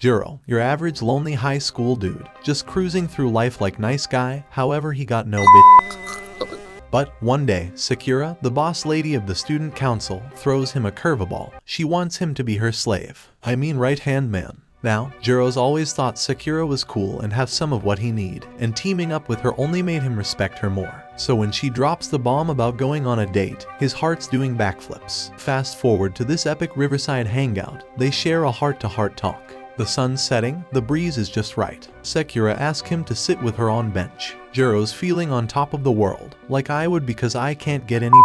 Jouro, your average lonely high school dude, just cruising through life like nice guy, however he got no bitch. But one day, Sakura, the boss lady of the student council, throws him a curveball. She wants him to be her slave. I mean right-hand man. Now, Jouro's always thought Sakura was cool and have some of what he need, and teaming up with her only made him respect her more. So when she drops the bomb about going on a date, his heart's doing backflips. Fast forward to this epic riverside hangout, they share a heart-to-heart talk. The sun's setting, the breeze is just right. Sakura asks him to sit with her on bench. Jouro's feeling on top of the world, like I would because I can't get any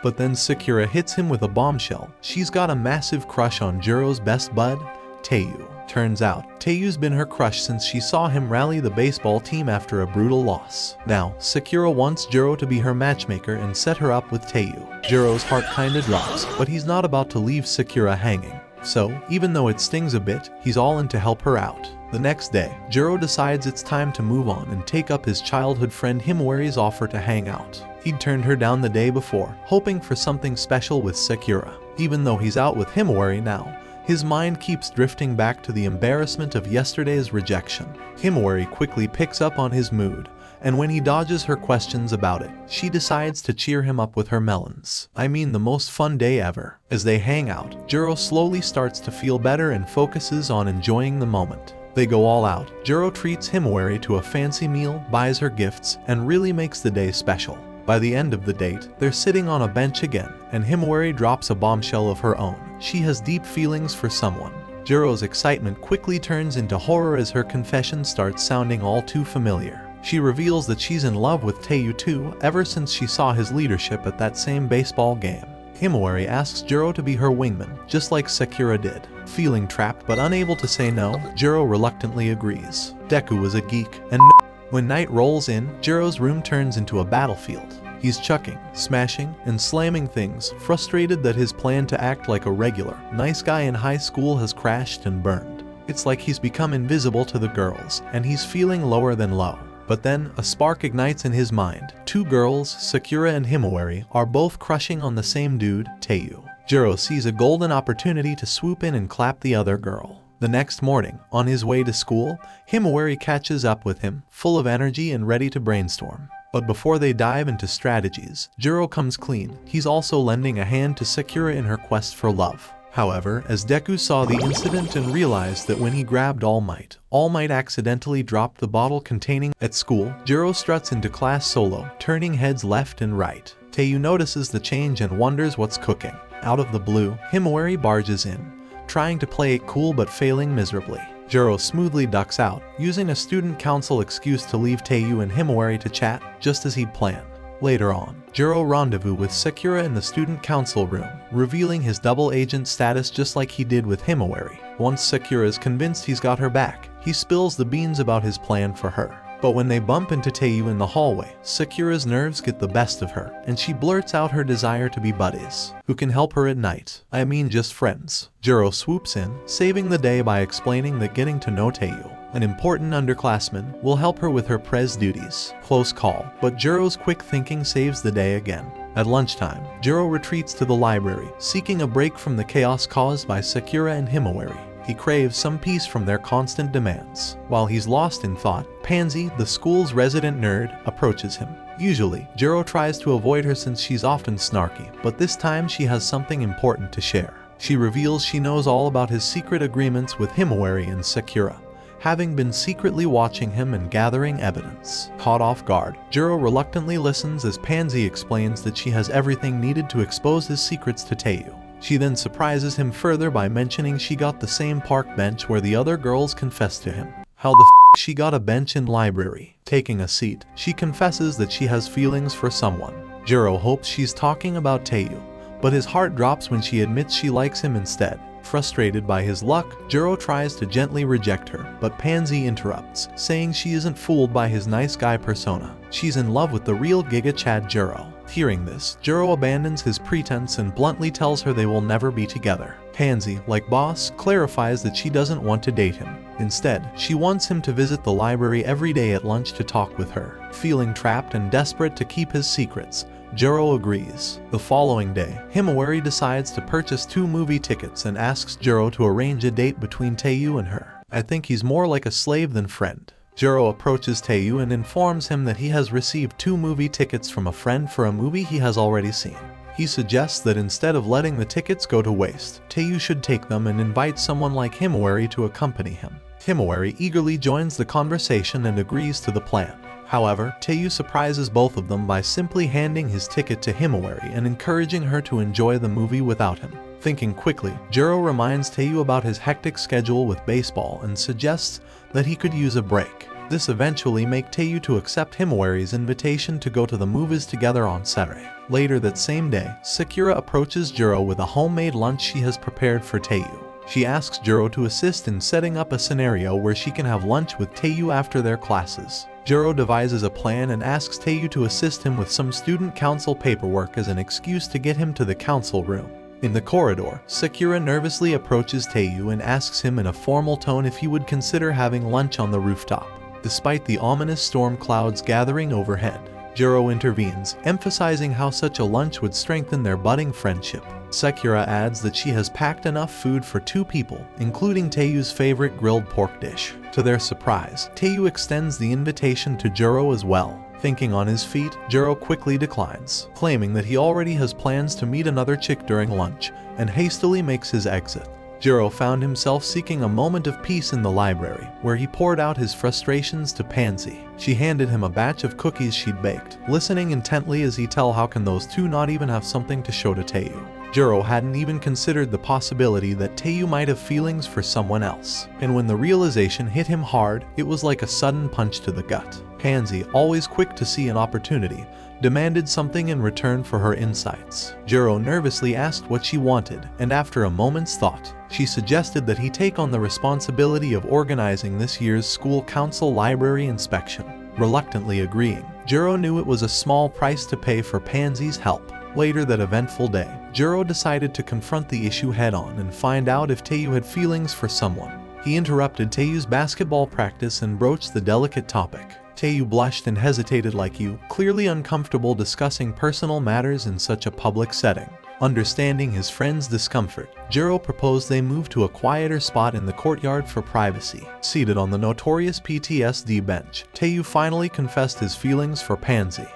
But then Sakura hits him with a bombshell. She's got a massive crush on Jouro's best bud, Taiyou. Turns out, Taiyou's been her crush since she saw him rally the baseball team after a brutal loss. Now, Sakura wants Jouro to be her matchmaker and set her up with Taiyou. Jouro's heart kinda drops, but he's not about to leave Sakura hanging. So, even though it stings a bit, he's all in to help her out. The next day, Jouro decides it's time to move on and take up his childhood friend Himawari's offer to hang out. He'd turned her down the day before, hoping for something special with Sakura. Even though he's out with Himawari now, his mind keeps drifting back to the embarrassment of yesterday's rejection. Himawari quickly picks up on his mood, and when he dodges her questions about it, she decides to cheer him up with her melons. I mean the most fun day ever. As they hang out, Jouro slowly starts to feel better and focuses on enjoying the moment. They go all out. Jouro treats Himawari to a fancy meal, buys her gifts, and really makes the day special. By the end of the date, they're sitting on a bench again, and Himawari drops a bombshell of her own. She has deep feelings for someone. Jouro's excitement quickly turns into horror as her confession starts sounding all too familiar. She reveals that she's in love with Taiyou too, ever since she saw his leadership at that same baseball game. Himawari asks Jouro to be her wingman, just like Sakura did. Feeling trapped but unable to say no, Jouro reluctantly agrees. Deku is a geek, and when night rolls in, Jouro's room turns into a battlefield. He's chucking, smashing, and slamming things, frustrated that his plan to act like a regular, nice guy in high school has crashed and burned. It's like he's become invisible to the girls, and he's feeling lower than low. But then, a spark ignites in his mind. Two girls, Sakura and Himawari, are both crushing on the same dude, Taiyou. Jouro sees a golden opportunity to swoop in and clap the other girl. The next morning, on his way to school, Himawari catches up with him, full of energy and ready to brainstorm. But before they dive into strategies, Jouro comes clean. He's also lending a hand to Sakura in her quest for love. However, as Deku saw the incident and realized that when he grabbed All Might accidentally dropped the bottle containing at school, Jouro struts into class solo, turning heads left and right. Taiyou notices the change and wonders what's cooking. Out of the blue, Himawari barges in, trying to play it cool but failing miserably. Jouro smoothly ducks out, using a student council excuse to leave Taiyou and Himawari to chat, just as he'd planned. Later on, Jouro rendezvous with Sakura in the student council room, revealing his double agent status just like he did with Himawari. Once Sakura is convinced he's got her back, he spills the beans about his plan for her. But when they bump into Taiyou in the hallway, Sakura's nerves get the best of her, and she blurts out her desire to be buddies, who can help her at night. I mean just friends. Jouro swoops in, saving the day by explaining that getting to know Taiyou, an important underclassman, will help her with her prez duties. Close call, but Jouro's quick thinking saves the day again. At lunchtime, Jouro retreats to the library, seeking a break from the chaos caused by Sakura and Himawari. He craves some peace from their constant demands. While he's lost in thought, Pansy, the school's resident nerd, approaches him. Usually, Jouro tries to avoid her since she's often snarky, but this time she has something important to share. She reveals she knows all about his secret agreements with Himawari and Sakura, having been secretly watching him and gathering evidence. Caught off guard, Jouro reluctantly listens as Pansy explains that she has everything needed to expose his secrets to Taiyou. She then surprises him further by mentioning she got the same park bench where the other girls confessed to him. How the f she got a bench in library. Taking a seat, she confesses that she has feelings for someone. Jouro hopes she's talking about Taiyou, but his heart drops when she admits she likes him instead. Frustrated by his luck, Jouro tries to gently reject her, but Pansy interrupts, saying she isn't fooled by his nice guy persona. She's in love with the real Giga Chad Jouro. Hearing this, Jouro abandons his pretense and bluntly tells her they will never be together. Pansy, like boss, clarifies that she doesn't want to date him. Instead, she wants him to visit the library every day at lunch to talk with her. Feeling trapped and desperate to keep his secrets, Jouro agrees. The following day, Himawari decides to purchase 2 movie tickets and asks Jouro to arrange a date between Taiyou and her. I think he's more like a slave than friend. Jouro approaches Taiyou and informs him that he has received 2 movie tickets from a friend for a movie he has already seen. He suggests that instead of letting the tickets go to waste, Taiyou should take them and invite someone like Himawari to accompany him. Himawari eagerly joins the conversation and agrees to the plan. However, Taiyou surprises both of them by simply handing his ticket to Himawari and encouraging her to enjoy the movie without him. Thinking quickly, Jouro reminds Taiyou about his hectic schedule with baseball and suggests that he could use a break. This eventually makes Taiyou to accept Himawari's invitation to go to the movies together on Saturday. Later that same day, Sakura approaches Jouro with a homemade lunch she has prepared for Taiyou. She asks Jouro to assist in setting up a scenario where she can have lunch with Taiyou after their classes. Jouro devises a plan and asks Taiyou to assist him with some student council paperwork as an excuse to get him to the council room. In the corridor, Sakura nervously approaches Taiyou and asks him in a formal tone if he would consider having lunch on the rooftop. Despite the ominous storm clouds gathering overhead, Jouro intervenes, emphasizing how such a lunch would strengthen their budding friendship. Sakura adds that she has packed enough food for 2 people, including Taiyou's favorite grilled pork dish. To their surprise, Taiyou extends the invitation to Jouro as well. Thinking on his feet, Jouro quickly declines, claiming that he already has plans to meet another chick during lunch, and hastily makes his exit. Jouro found himself seeking a moment of peace in the library, where he poured out his frustrations to Pansy. She handed him a batch of cookies she'd baked, listening intently as he tells how can those 2 not even have something to show to Taiyou. Jouro hadn't even considered the possibility that Taiyou might have feelings for someone else, and when the realization hit him hard, it was like a sudden punch to the gut. Pansy, always quick to see an opportunity, demanded something in return for her insights. Jouro nervously asked what she wanted, and after a moment's thought, she suggested that he take on the responsibility of organizing this year's school council library inspection. Reluctantly agreeing, Jouro knew it was a small price to pay for Pansy's help. Later that eventful day, Jouro decided to confront the issue head-on and find out if Taiyou had feelings for someone. He interrupted Taiyou's basketball practice and broached the delicate topic. Taiyou blushed and hesitated like you, clearly uncomfortable discussing personal matters in such a public setting. Understanding his friend's discomfort, Jouro proposed they move to a quieter spot in the courtyard for privacy. Seated on the notorious PTSD bench, Taiyou finally confessed his feelings for Pansy.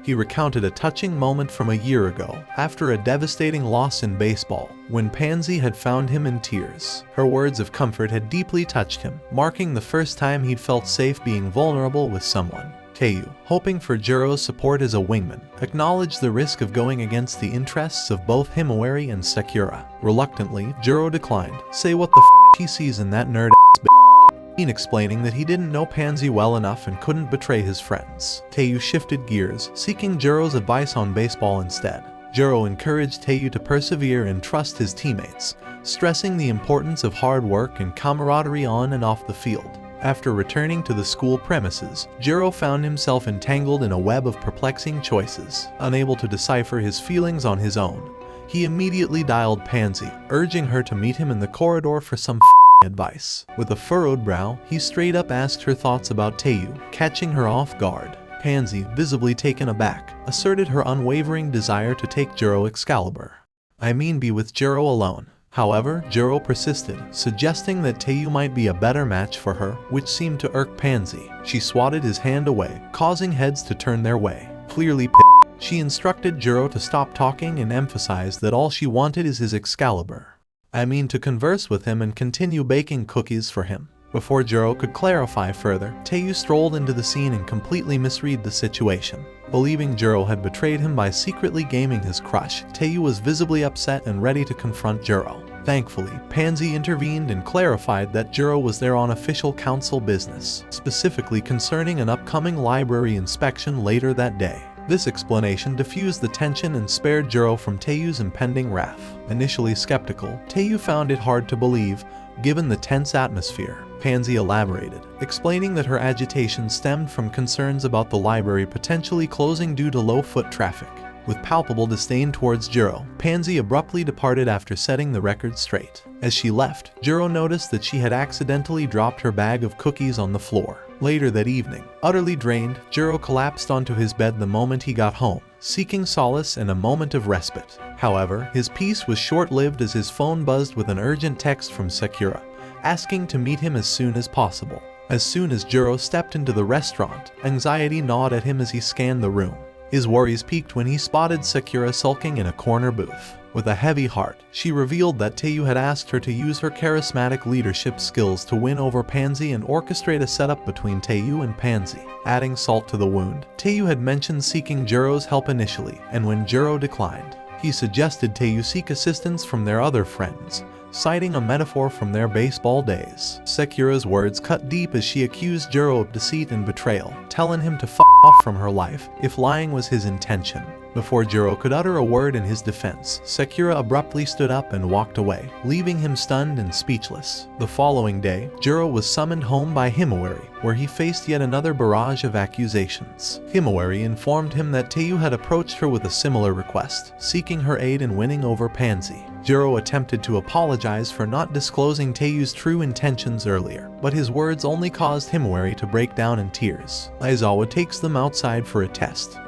He recounted a touching moment from a year ago, after a devastating loss in baseball, when Pansy had found him in tears. Her words of comfort had deeply touched him, marking the first time he'd felt safe being vulnerable with someone. Taiyou, hoping for Jouro's support as a wingman, acknowledged the risk of going against the interests of both Himawari and Sakura. Reluctantly, Jouro declined. Say what the f he sees in that nerd-ass bitch, explaining that he didn't know Pansy well enough and couldn't betray his friends. Taiyou shifted gears, seeking Jouro's advice on baseball instead. Jouro encouraged Taiyou to persevere and trust his teammates, stressing the importance of hard work and camaraderie on and off the field. After returning to the school premises, Jouro found himself entangled in a web of perplexing choices. Unable to decipher his feelings on his own, he immediately dialed Pansy, urging her to meet him in the corridor for some advice. With a furrowed brow, he straight up asked her thoughts about Taiyou, catching her off guard. Pansy, visibly taken aback, asserted her unwavering desire to take Jouro Excalibur. I mean be with Jouro alone. However, Jouro persisted, suggesting that Taiyou might be a better match for her, which seemed to irk Pansy. She swatted his hand away, causing heads to turn their way. Clearly pissed, she instructed Jouro to stop talking and emphasized that all she wanted is his Excalibur. I mean to converse with him and continue baking cookies for him. Before Jouro could clarify further, Taiyou strolled into the scene and completely misread the situation. Believing Jouro had betrayed him by secretly gaming his crush, Taiyou was visibly upset and ready to confront Jouro. Thankfully, Pansy intervened and clarified that Jouro was there on official council business, specifically concerning an upcoming library inspection later that day. This explanation diffused the tension and spared Jouro from Taiyou's impending wrath. Initially skeptical, Taiyou found it hard to believe, given the tense atmosphere. Pansy elaborated, explaining that her agitation stemmed from concerns about the library potentially closing due to low foot traffic. With palpable disdain towards Jouro, Pansy abruptly departed after setting the record straight. As she left, Jouro noticed that she had accidentally dropped her bag of cookies on the floor. Later that evening, utterly drained, Jouro collapsed onto his bed the moment he got home, seeking solace and a moment of respite. However, his peace was short-lived as his phone buzzed with an urgent text from Sakura, asking to meet him as soon as possible. As soon as Jouro stepped into the restaurant, anxiety gnawed at him as he scanned the room. His worries peaked when he spotted Sakura sulking in a corner booth. With a heavy heart, she revealed that Taiyou had asked her to use her charismatic leadership skills to win over Pansy and orchestrate a setup between Taiyou and Pansy. Adding salt to the wound, Taiyou had mentioned seeking Jouro's help initially, and when Jouro declined, he suggested Taiyou seek assistance from their other friends, citing a metaphor from their baseball days. Sakura's words cut deep as she accused Jouro of deceit and betrayal, telling him to f off from her life if lying was his intention. Before Jouro could utter a word in his defense, Sakura abruptly stood up and walked away, leaving him stunned and speechless. The following day, Jouro was summoned home by Himawari, where he faced yet another barrage of accusations. Himawari informed him that Taiyou had approached her with a similar request, seeking her aid in winning over Pansy. Jouro attempted to apologize for not disclosing Taiyou's true intentions earlier, but his words only caused Himawari to break down in tears. Aizawa takes them outside for a test.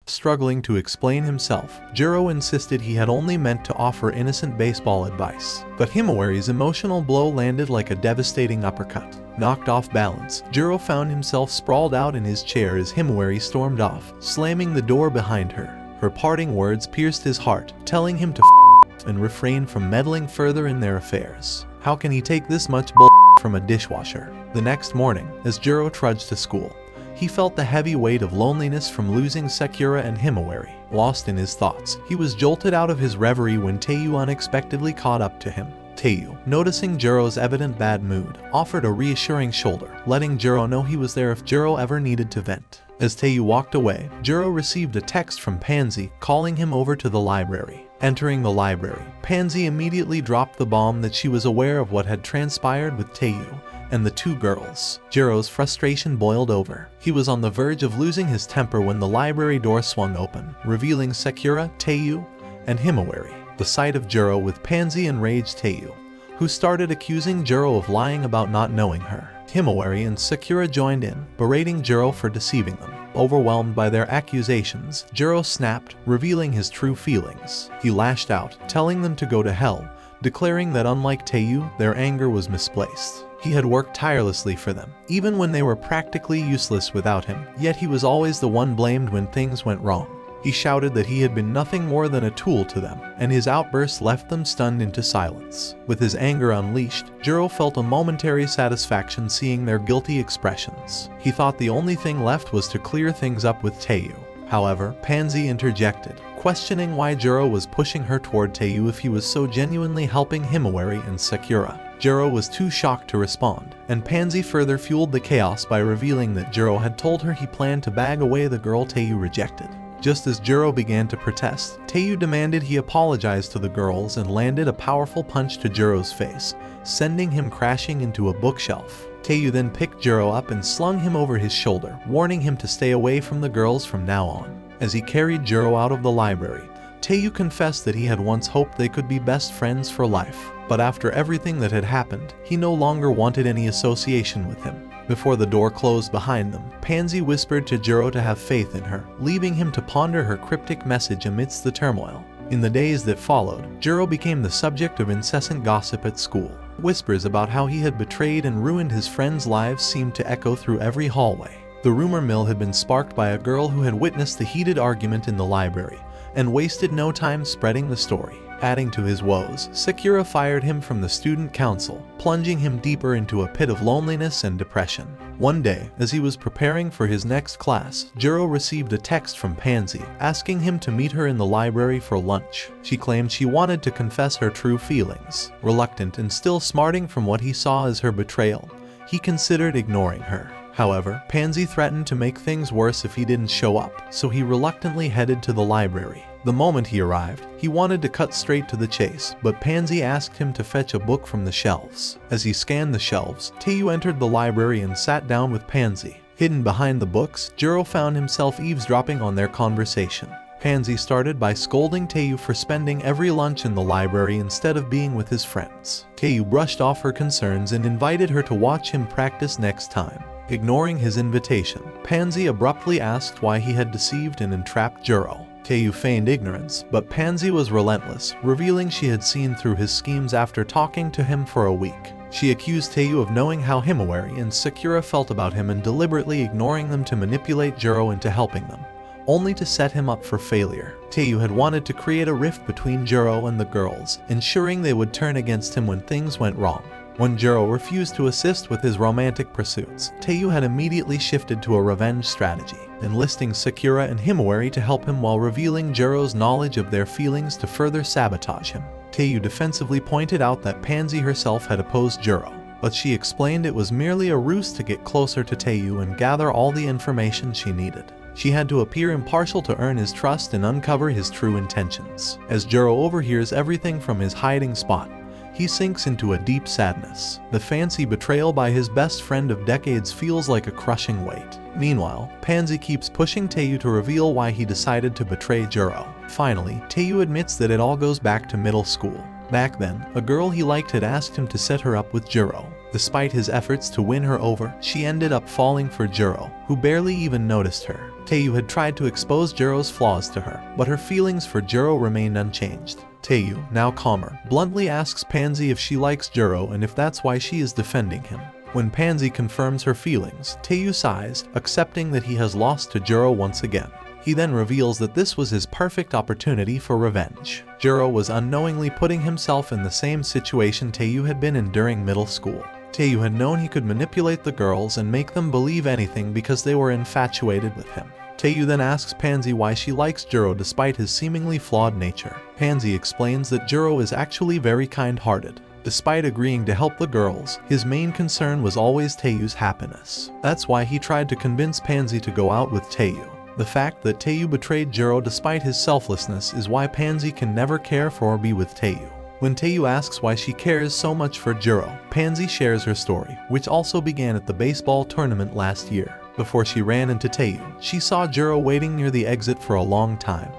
Struggling to explain himself, Jouro insisted he had only meant to offer innocent baseball advice. But Himawari's emotional blow landed like a devastating uppercut. Knocked off balance, Jouro found himself sprawled out in his chair as Himawari stormed off, slamming the door behind her. Her parting words pierced his heart, telling him to f and refrain from meddling further in their affairs. How can he take this much bull from a dishwasher? The next morning, as Jouro trudged to school, he felt the heavy weight of loneliness from losing Sakura and Himawari. Lost in his thoughts, he was jolted out of his reverie when Taiyou unexpectedly caught up to him. Taiyou, noticing Jouro's evident bad mood, offered a reassuring shoulder, letting Jouro know he was there if Jouro ever needed to vent. As Taiyou walked away, Jouro received a text from Pansy calling him over to the library. Entering the library, Pansy immediately dropped the bomb that she was aware of what had transpired with Taiyou and the two girls. Jouro's frustration boiled over. He was on the verge of losing his temper when the library door swung open, revealing Sakura, Taiyou, and Himawari. The sight of Jouro with Pansy enraged Taiyou, who started accusing Jouro of lying about not knowing her. Himawari and Sakura joined in, berating Jouro for deceiving them. Overwhelmed by their accusations, Jouro snapped, revealing his true feelings. He lashed out, telling them to go to hell, declaring that unlike Taiyou, their anger was misplaced. He had worked tirelessly for them, even when they were practically useless without him, yet he was always the one blamed when things went wrong. He shouted that he had been nothing more than a tool to them, and his outburst left them stunned into silence. With his anger unleashed, Jouro felt a momentary satisfaction seeing their guilty expressions. He thought the only thing left was to clear things up with Taiyou. However, Pansy interjected, questioning why Jouro was pushing her toward Taiyou if he was so genuinely helping Himawari and Sakura. Jouro was too shocked to respond, and Pansy further fueled the chaos by revealing that Jouro had told her he planned to bag away the girl Taiyou rejected. Just as Jouro began to protest, Taiyou demanded he apologize to the girls and landed a powerful punch to Jouro's face, sending him crashing into a bookshelf. Taiyou then picked Jouro up and slung him over his shoulder, warning him to stay away from the girls from now on. As he carried Jouro out of the library, Taiyou confessed that he had once hoped they could be best friends for life, but after everything that had happened, he no longer wanted any association with him. Before the door closed behind them, Pansy whispered to Jouro to have faith in her, leaving him to ponder her cryptic message amidst the turmoil. In the days that followed, Jouro became the subject of incessant gossip at school. Whispers about how he had betrayed and ruined his friends' lives seemed to echo through every hallway. The rumor mill had been sparked by a girl who had witnessed the heated argument in the library, and wasted no time spreading the story. Adding to his woes, Sakura fired him from the student council, plunging him deeper into a pit of loneliness and depression. One day, as he was preparing for his next class, Jouro received a text from Pansy, asking him to meet her in the library for lunch. She claimed she wanted to confess her true feelings. Reluctant and still smarting from what he saw as her betrayal, he considered ignoring her. However, Pansy threatened to make things worse if he didn't show up, so he reluctantly headed to the library. The moment he arrived, he wanted to cut straight to the chase, but Pansy asked him to fetch a book from the shelves. As he scanned the shelves, Taiyou entered the library and sat down with Pansy. Hidden behind the books, Jouro found himself eavesdropping on their conversation. Pansy started by scolding Taiyou for spending every lunch in the library instead of being with his friends. Taiyou brushed off her concerns and invited her to watch him practice next time. Ignoring his invitation, Pansy abruptly asked why he had deceived and entrapped Jouro. Taiyou feigned ignorance, but Pansy was relentless, revealing she had seen through his schemes after talking to him for a week. She accused Taiyou of knowing how Himawari and Sakura felt about him and deliberately ignoring them to manipulate Jouro into helping them, only to set him up for failure. Taiyou had wanted to create a rift between Jouro and the girls, ensuring they would turn against him when things went wrong. When Jouro refused to assist with his romantic pursuits, Taiyou had immediately shifted to a revenge strategy, enlisting Sakura and Himawari to help him while revealing Juro's knowledge of their feelings to further sabotage him. Taiyou defensively pointed out that Pansy herself had opposed Jouro, but she explained it was merely a ruse to get closer to Taiyou and gather all the information she needed. She had to appear impartial to earn his trust and uncover his true intentions. As Jouro overhears everything from his hiding spot, he sinks into a deep sadness. The fancy betrayal by his best friend of decades feels like a crushing weight. Meanwhile, Pansy keeps pushing Taiyou to reveal why he decided to betray Jouro. Finally, Taiyou admits that it all goes back to middle school. Back then, a girl he liked had asked him to set her up with Jouro. Despite his efforts to win her over, she ended up falling for Jouro, who barely even noticed her. Taiyou had tried to expose Juro's flaws to her, but her feelings for Jouro remained unchanged. Taiyou, now calmer, bluntly asks Pansy if she likes Jouro and if that's why she is defending him. When Pansy confirms her feelings, Taiyou sighs, accepting that he has lost to Jouro once again. He then reveals that this was his perfect opportunity for revenge. Jouro was unknowingly putting himself in the same situation Taiyou had been in during middle school. Taiyou had known he could manipulate the girls and make them believe anything because they were infatuated with him. Taiyou then asks Pansy why she likes Jouro despite his seemingly flawed nature. Pansy explains that Jouro is actually very kind-hearted. Despite agreeing to help the girls, his main concern was always Taiyou's happiness. That's why he tried to convince Pansy to go out with Taiyou. The fact that Taiyou betrayed Jouro despite his selflessness is why Pansy can never care for or be with Taiyou. When Taiyou asks why she cares so much for Jouro, Pansy shares her story, which also began at the baseball tournament last year. Before she ran into Taiyou, she saw Jouro waiting near the exit for a long time,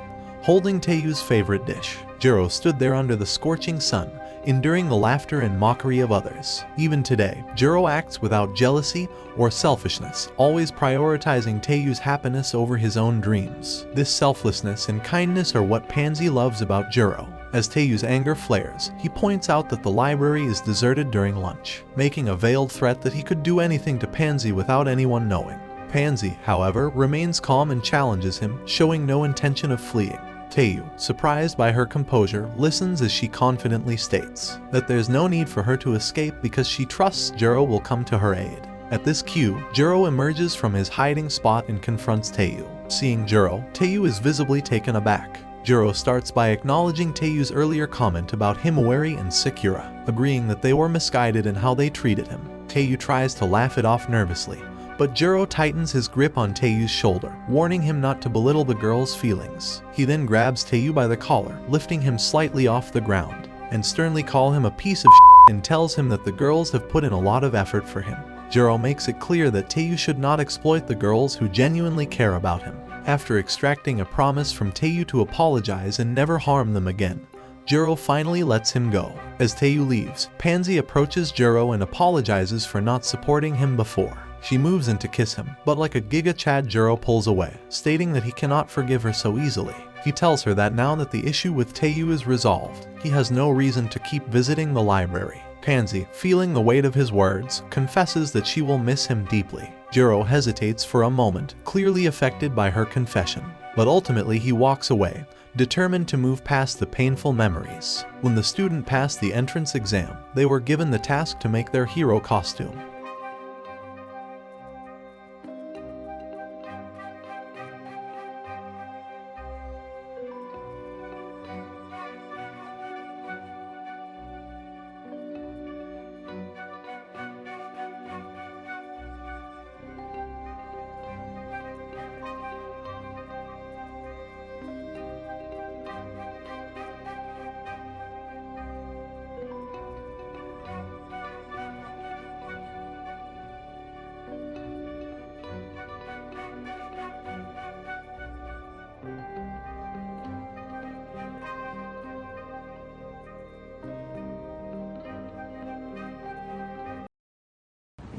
holding Taiyou's favorite dish. Jouro stood there under the scorching sun, enduring the laughter and mockery of others. Even today, Jouro acts without jealousy or selfishness, always prioritizing Taiyou's happiness over his own dreams. This selflessness and kindness are what Pansy loves about Jouro. As Taiyou's anger flares, he points out that the library is deserted during lunch, making a veiled threat that he could do anything to Pansy without anyone knowing. Pansy, however, remains calm and challenges him, showing no intention of fleeing. Taiyou, surprised by her composure, listens as she confidently states that there's no need for her to escape because she trusts Jouro will come to her aid. At this cue, Jouro emerges from his hiding spot and confronts Taiyou. Seeing Jouro, Taiyou is visibly taken aback. Jouro starts by acknowledging Taiyou's earlier comment about Himawari and Sakura, agreeing that they were misguided in how they treated him. Taiyou tries to laugh it off nervously, but Jouro tightens his grip on Taiyou's shoulder, warning him not to belittle the girl's feelings. He then grabs Taiyou by the collar, lifting him slightly off the ground, and sternly calls him a piece of shit and tells him that the girls have put in a lot of effort for him. Jouro makes it clear that Taiyou should not exploit the girls who genuinely care about him. After extracting a promise from Taiyou to apologize and never harm them again, Jouro finally lets him go. As Taiyou leaves, Pansy approaches Jouro and apologizes for not supporting him before. She moves in to kiss him, but like a Giga Chad, Jouro pulls away, stating that he cannot forgive her so easily. He tells her that now that the issue with Taiyou is resolved, he has no reason to keep visiting the library. Pansy, feeling the weight of his words, confesses that she will miss him deeply. Jouro hesitates for a moment, clearly affected by her confession, but ultimately he walks away, determined to move past the painful memories. When the student passed the entrance exam, they were given the task to make their hero costume.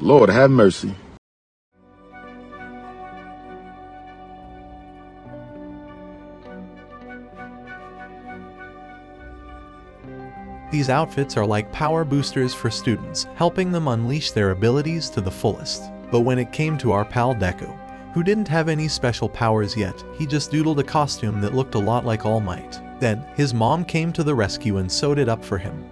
Lord have mercy. These outfits are like power boosters for students, helping them unleash their abilities to the fullest. But when it came to our pal Deku, who didn't have any special powers yet, he just doodled a costume that looked a lot like All Might. Then, his mom came to the rescue and sewed it up for him.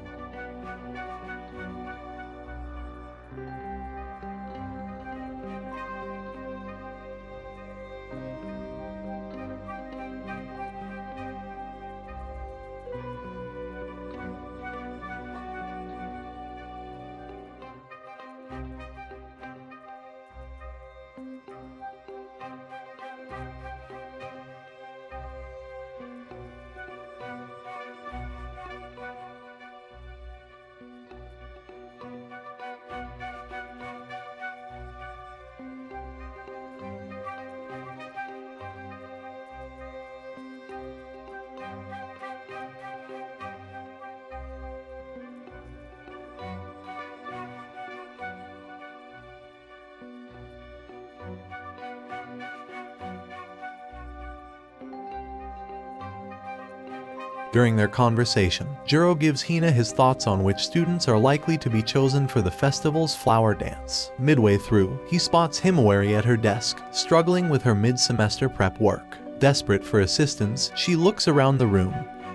During their conversation, Jouro gives Hina his thoughts on which students are likely to be chosen for the festival's flower dance. Midway through, he spots Himawari at her desk, struggling with her mid-semester prep work. Desperate for assistance, she looks around the room,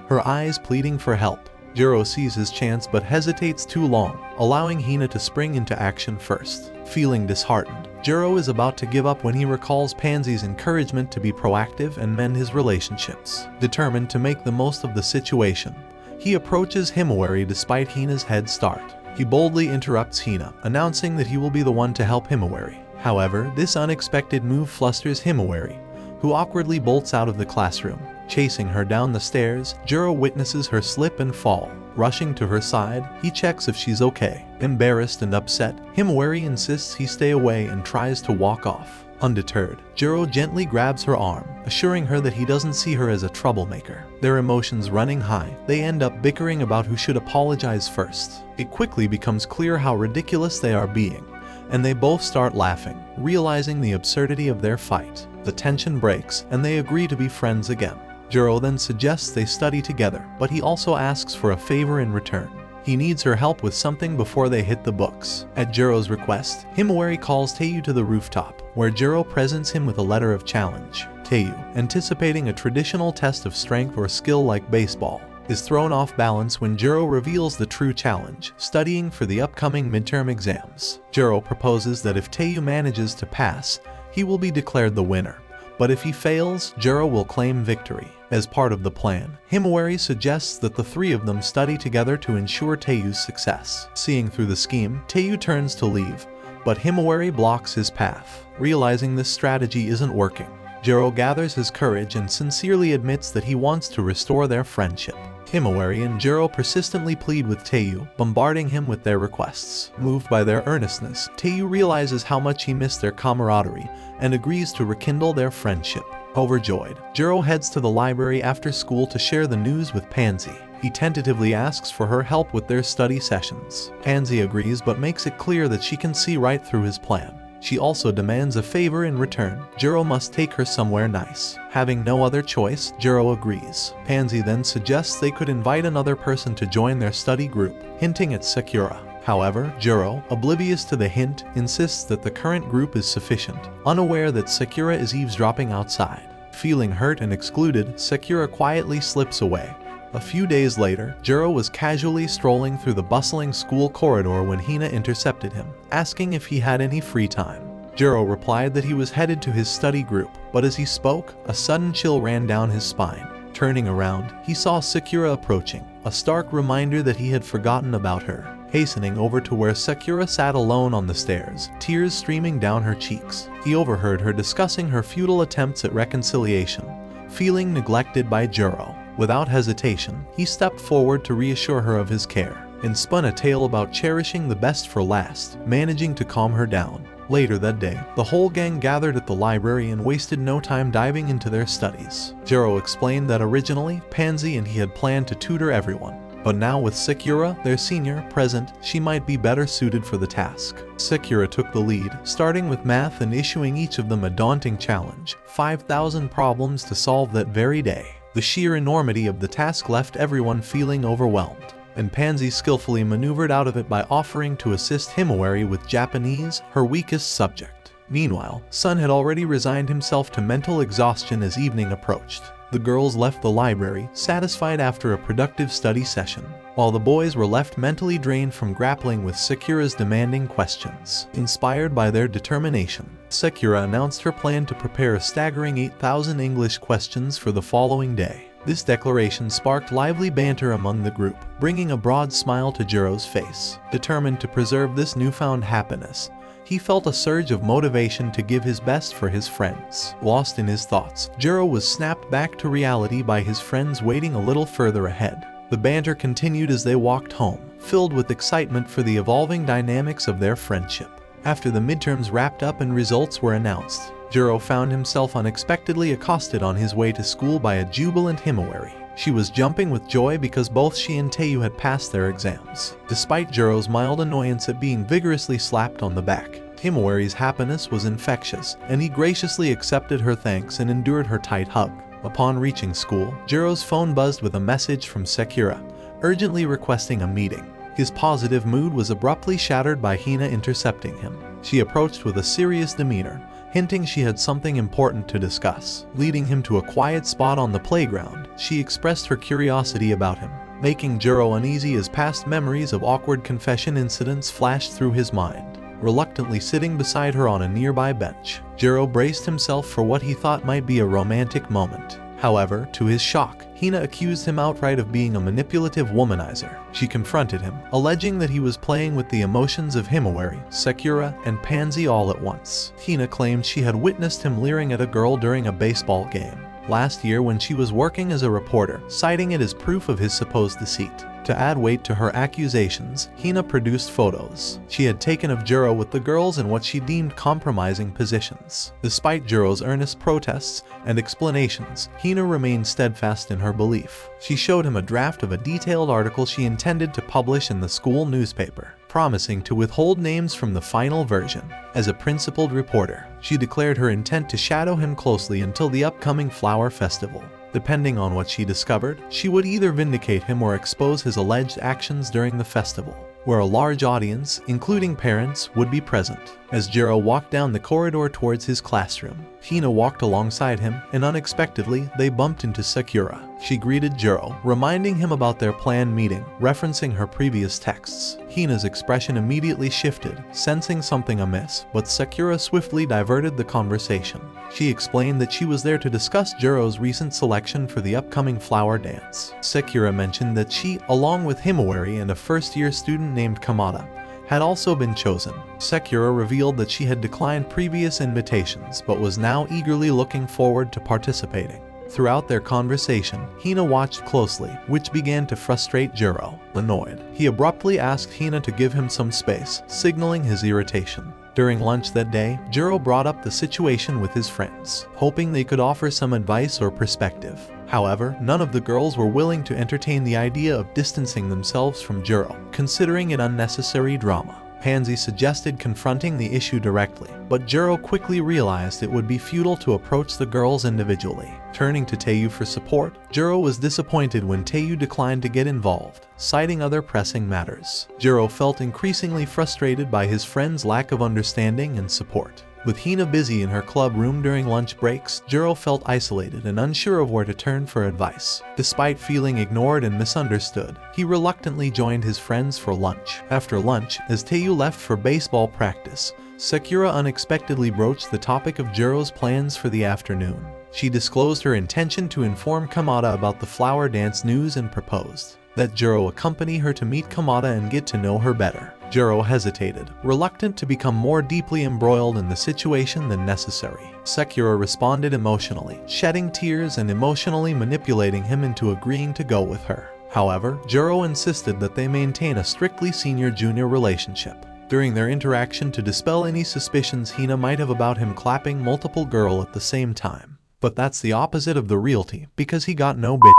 her eyes pleading for help. Jouro sees his chance but hesitates too long, allowing Hina to spring into action first. Feeling disheartened, Jouro is about to give up when he recalls Pansy's encouragement to be proactive and mend his relationships. Determined to make the most of the situation, he approaches Himawari despite Hina's head start. He boldly interrupts Hina, announcing that he will be the one to help Himawari. However, this unexpected move flusters Himawari, who awkwardly bolts out of the classroom. Chasing her down the stairs, Jouro witnesses her slip and fall. Rushing to her side, he checks if she's okay. Embarrassed and upset, Himawari insists he stay away and tries to walk off. Undeterred, Jouro gently grabs her arm, assuring her that he doesn't see her as a troublemaker. Their emotions running high, they end up bickering about who should apologize first. It quickly becomes clear how ridiculous they are being, and they both start laughing, realizing the absurdity of their fight. The tension breaks, and they agree to be friends again. Jouro then suggests they study together, but he also asks for a favor in return. He needs her help with something before they hit the books. At Juro's request, Himawari calls Taiyou to the rooftop, where Jouro presents him with a letter of challenge. Taiyou, anticipating a traditional test of strength or skill like baseball, is thrown off balance when Jouro reveals the true challenge, studying for the upcoming midterm exams. Jouro proposes that if Taiyou manages to pass, he will be declared the winner. But if he fails, Jouro will claim victory. As part of the plan, Himawari suggests that the three of them study together to ensure Taiyou's success. Seeing through the scheme, Taiyou turns to leave, but Himawari blocks his path. Realizing this strategy isn't working, Jouro gathers his courage and sincerely admits that he wants to restore their friendship. Himawari and Jouro persistently plead with Taiyou, bombarding him with their requests. Moved by their earnestness, Taiyou realizes how much he missed their camaraderie and agrees to rekindle their friendship. Overjoyed, Jouro heads to the library after school to share the news with Pansy. He tentatively asks for her help with their study sessions. Pansy agrees but makes it clear that she can see right through his plan. She also demands a favor in return. Jouro must take her somewhere nice. Having no other choice, Jouro agrees. Pansy then suggests they could invite another person to join their study group, hinting at Sakura. However, Jouro, oblivious to the hint, insists that the current group is sufficient, unaware that Sakura is eavesdropping outside. Feeling hurt and excluded, Sakura quietly slips away. A few days later, Jouro was casually strolling through the bustling school corridor when Hina intercepted him, asking if he had any free time. Jouro replied that he was headed to his study group, but as he spoke, a sudden chill ran down his spine. Turning around, he saw Sakura approaching, a stark reminder that he had forgotten about her. Hastening over to where Sakura sat alone on the stairs, tears streaming down her cheeks, he overheard her discussing her futile attempts at reconciliation. Feeling neglected by Jouro, without hesitation, he stepped forward to reassure her of his care, and spun a tale about cherishing the best for last, managing to calm her down. Later that day, the whole gang gathered at the library and wasted no time diving into their studies. Jouro explained that originally, Pansy and he had planned to tutor everyone, but now with Sakura, their senior, present, she might be better suited for the task. Sakura took the lead, starting with math and issuing each of them a daunting challenge, 5,000 problems to solve that very day. The sheer enormity of the task left everyone feeling overwhelmed. and Pansy skillfully maneuvered out of it by offering to assist Himawari with Japanese, her weakest subject. Meanwhile, Sun had already resigned himself to mental exhaustion as evening approached. The girls left the library, satisfied after a productive study session, while the boys were left mentally drained from grappling with Sakura's demanding questions. Inspired by their determination, Sakura announced her plan to prepare a staggering 8,000 English questions for the following day. This declaration sparked lively banter among the group, bringing a broad smile to Jouro's face. Determined to preserve this newfound happiness, he felt a surge of motivation to give his best for his friends. Lost in his thoughts, Jouro was snapped back to reality by his friends waiting a little further ahead. The banter continued as they walked home, filled with excitement for the evolving dynamics of their friendship. After the midterms wrapped up and results were announced, Jouro found himself unexpectedly accosted on his way to school by a jubilant Himawari. She was jumping with joy because both she and Taiyou had passed their exams. Despite Jouro's mild annoyance at being vigorously slapped on the back, Himawari's happiness was infectious, and he graciously accepted her thanks and endured her tight hug. Upon reaching school, Jouro's phone buzzed with a message from Sakura, urgently requesting a meeting. His positive mood was abruptly shattered by Hina intercepting him. She approached with a serious demeanor, hinting she had something important to discuss. Leading him to a quiet spot on the playground, she expressed her curiosity about him, making Jouro uneasy as past memories of awkward confession incidents flashed through his mind. Reluctantly sitting beside her on a nearby bench, Jouro braced himself for what he thought might be a romantic moment. However, to his shock, Hina accused him outright of being a manipulative womanizer. She confronted him, alleging that he was playing with the emotions of Himawari, Sakura, and Pansy all at once. Hina claimed she had witnessed him leering at a girl during a baseball game last year when she was working as a reporter, citing it as proof of his supposed deceit. To add weight to her accusations, Hina produced photos she had taken of Jouro with the girls in what she deemed compromising positions. Despite Jouro's earnest protests and explanations, Hina remained steadfast in her belief. She showed him a draft of a detailed article she intended to publish in the school newspaper, promising to withhold names from the final version. As a principled reporter, she declared her intent to shadow him closely until the upcoming flower festival. Depending on what she discovered, she would either vindicate him or expose his alleged actions during the festival, where a large audience, including parents, would be present. As Jouro walked down the corridor towards his classroom, Hina walked alongside him, and unexpectedly, they bumped into Sakura. She greeted Jouro, reminding him about their planned meeting, referencing her previous texts. Hina's expression immediately shifted, sensing something amiss, but Sakura swiftly diverted the conversation. She explained that she was there to discuss Jouro's recent selection for the upcoming flower dance. Sakura mentioned that she, along with Himawari and a first-year student named Kamada, had also been chosen. Sakura revealed that she had declined previous invitations but was now eagerly looking forward to participating. Throughout their conversation, Hina watched closely, which began to frustrate Jouro. Annoyed, he abruptly asked Hina to give him some space, signaling his irritation. During lunch that day, Jouro brought up the situation with his friends, hoping they could offer some advice or perspective. However, none of the girls were willing to entertain the idea of distancing themselves from Jouro, considering it unnecessary drama. Pansy suggested confronting the issue directly, but Jouro quickly realized it would be futile to approach the girls individually. Turning to Taiyou for support, Jouro was disappointed when Taiyou declined to get involved, citing other pressing matters. Jouro felt increasingly frustrated by his friend's lack of understanding and support. With Hina busy in her club room during lunch breaks, Jouro felt isolated and unsure of where to turn for advice. Despite feeling ignored and misunderstood, he reluctantly joined his friends for lunch. After lunch, as Taiyou left for baseball practice, Sakura unexpectedly broached the topic of Jouro's plans for the afternoon. She disclosed her intention to inform Kamada about the flower dance news and proposed that Jouro accompany her to meet Kamada and get to know her better. Jouro hesitated, reluctant to become more deeply embroiled in the situation than necessary. Sakura responded emotionally, shedding tears and emotionally manipulating him into agreeing to go with her. However, Jouro insisted that they maintain a strictly senior-junior relationship. During their interaction, to dispel any suspicions Hina might have about him clapping multiple girls at the same time. But that's the opposite of the reality, because he got no bitch.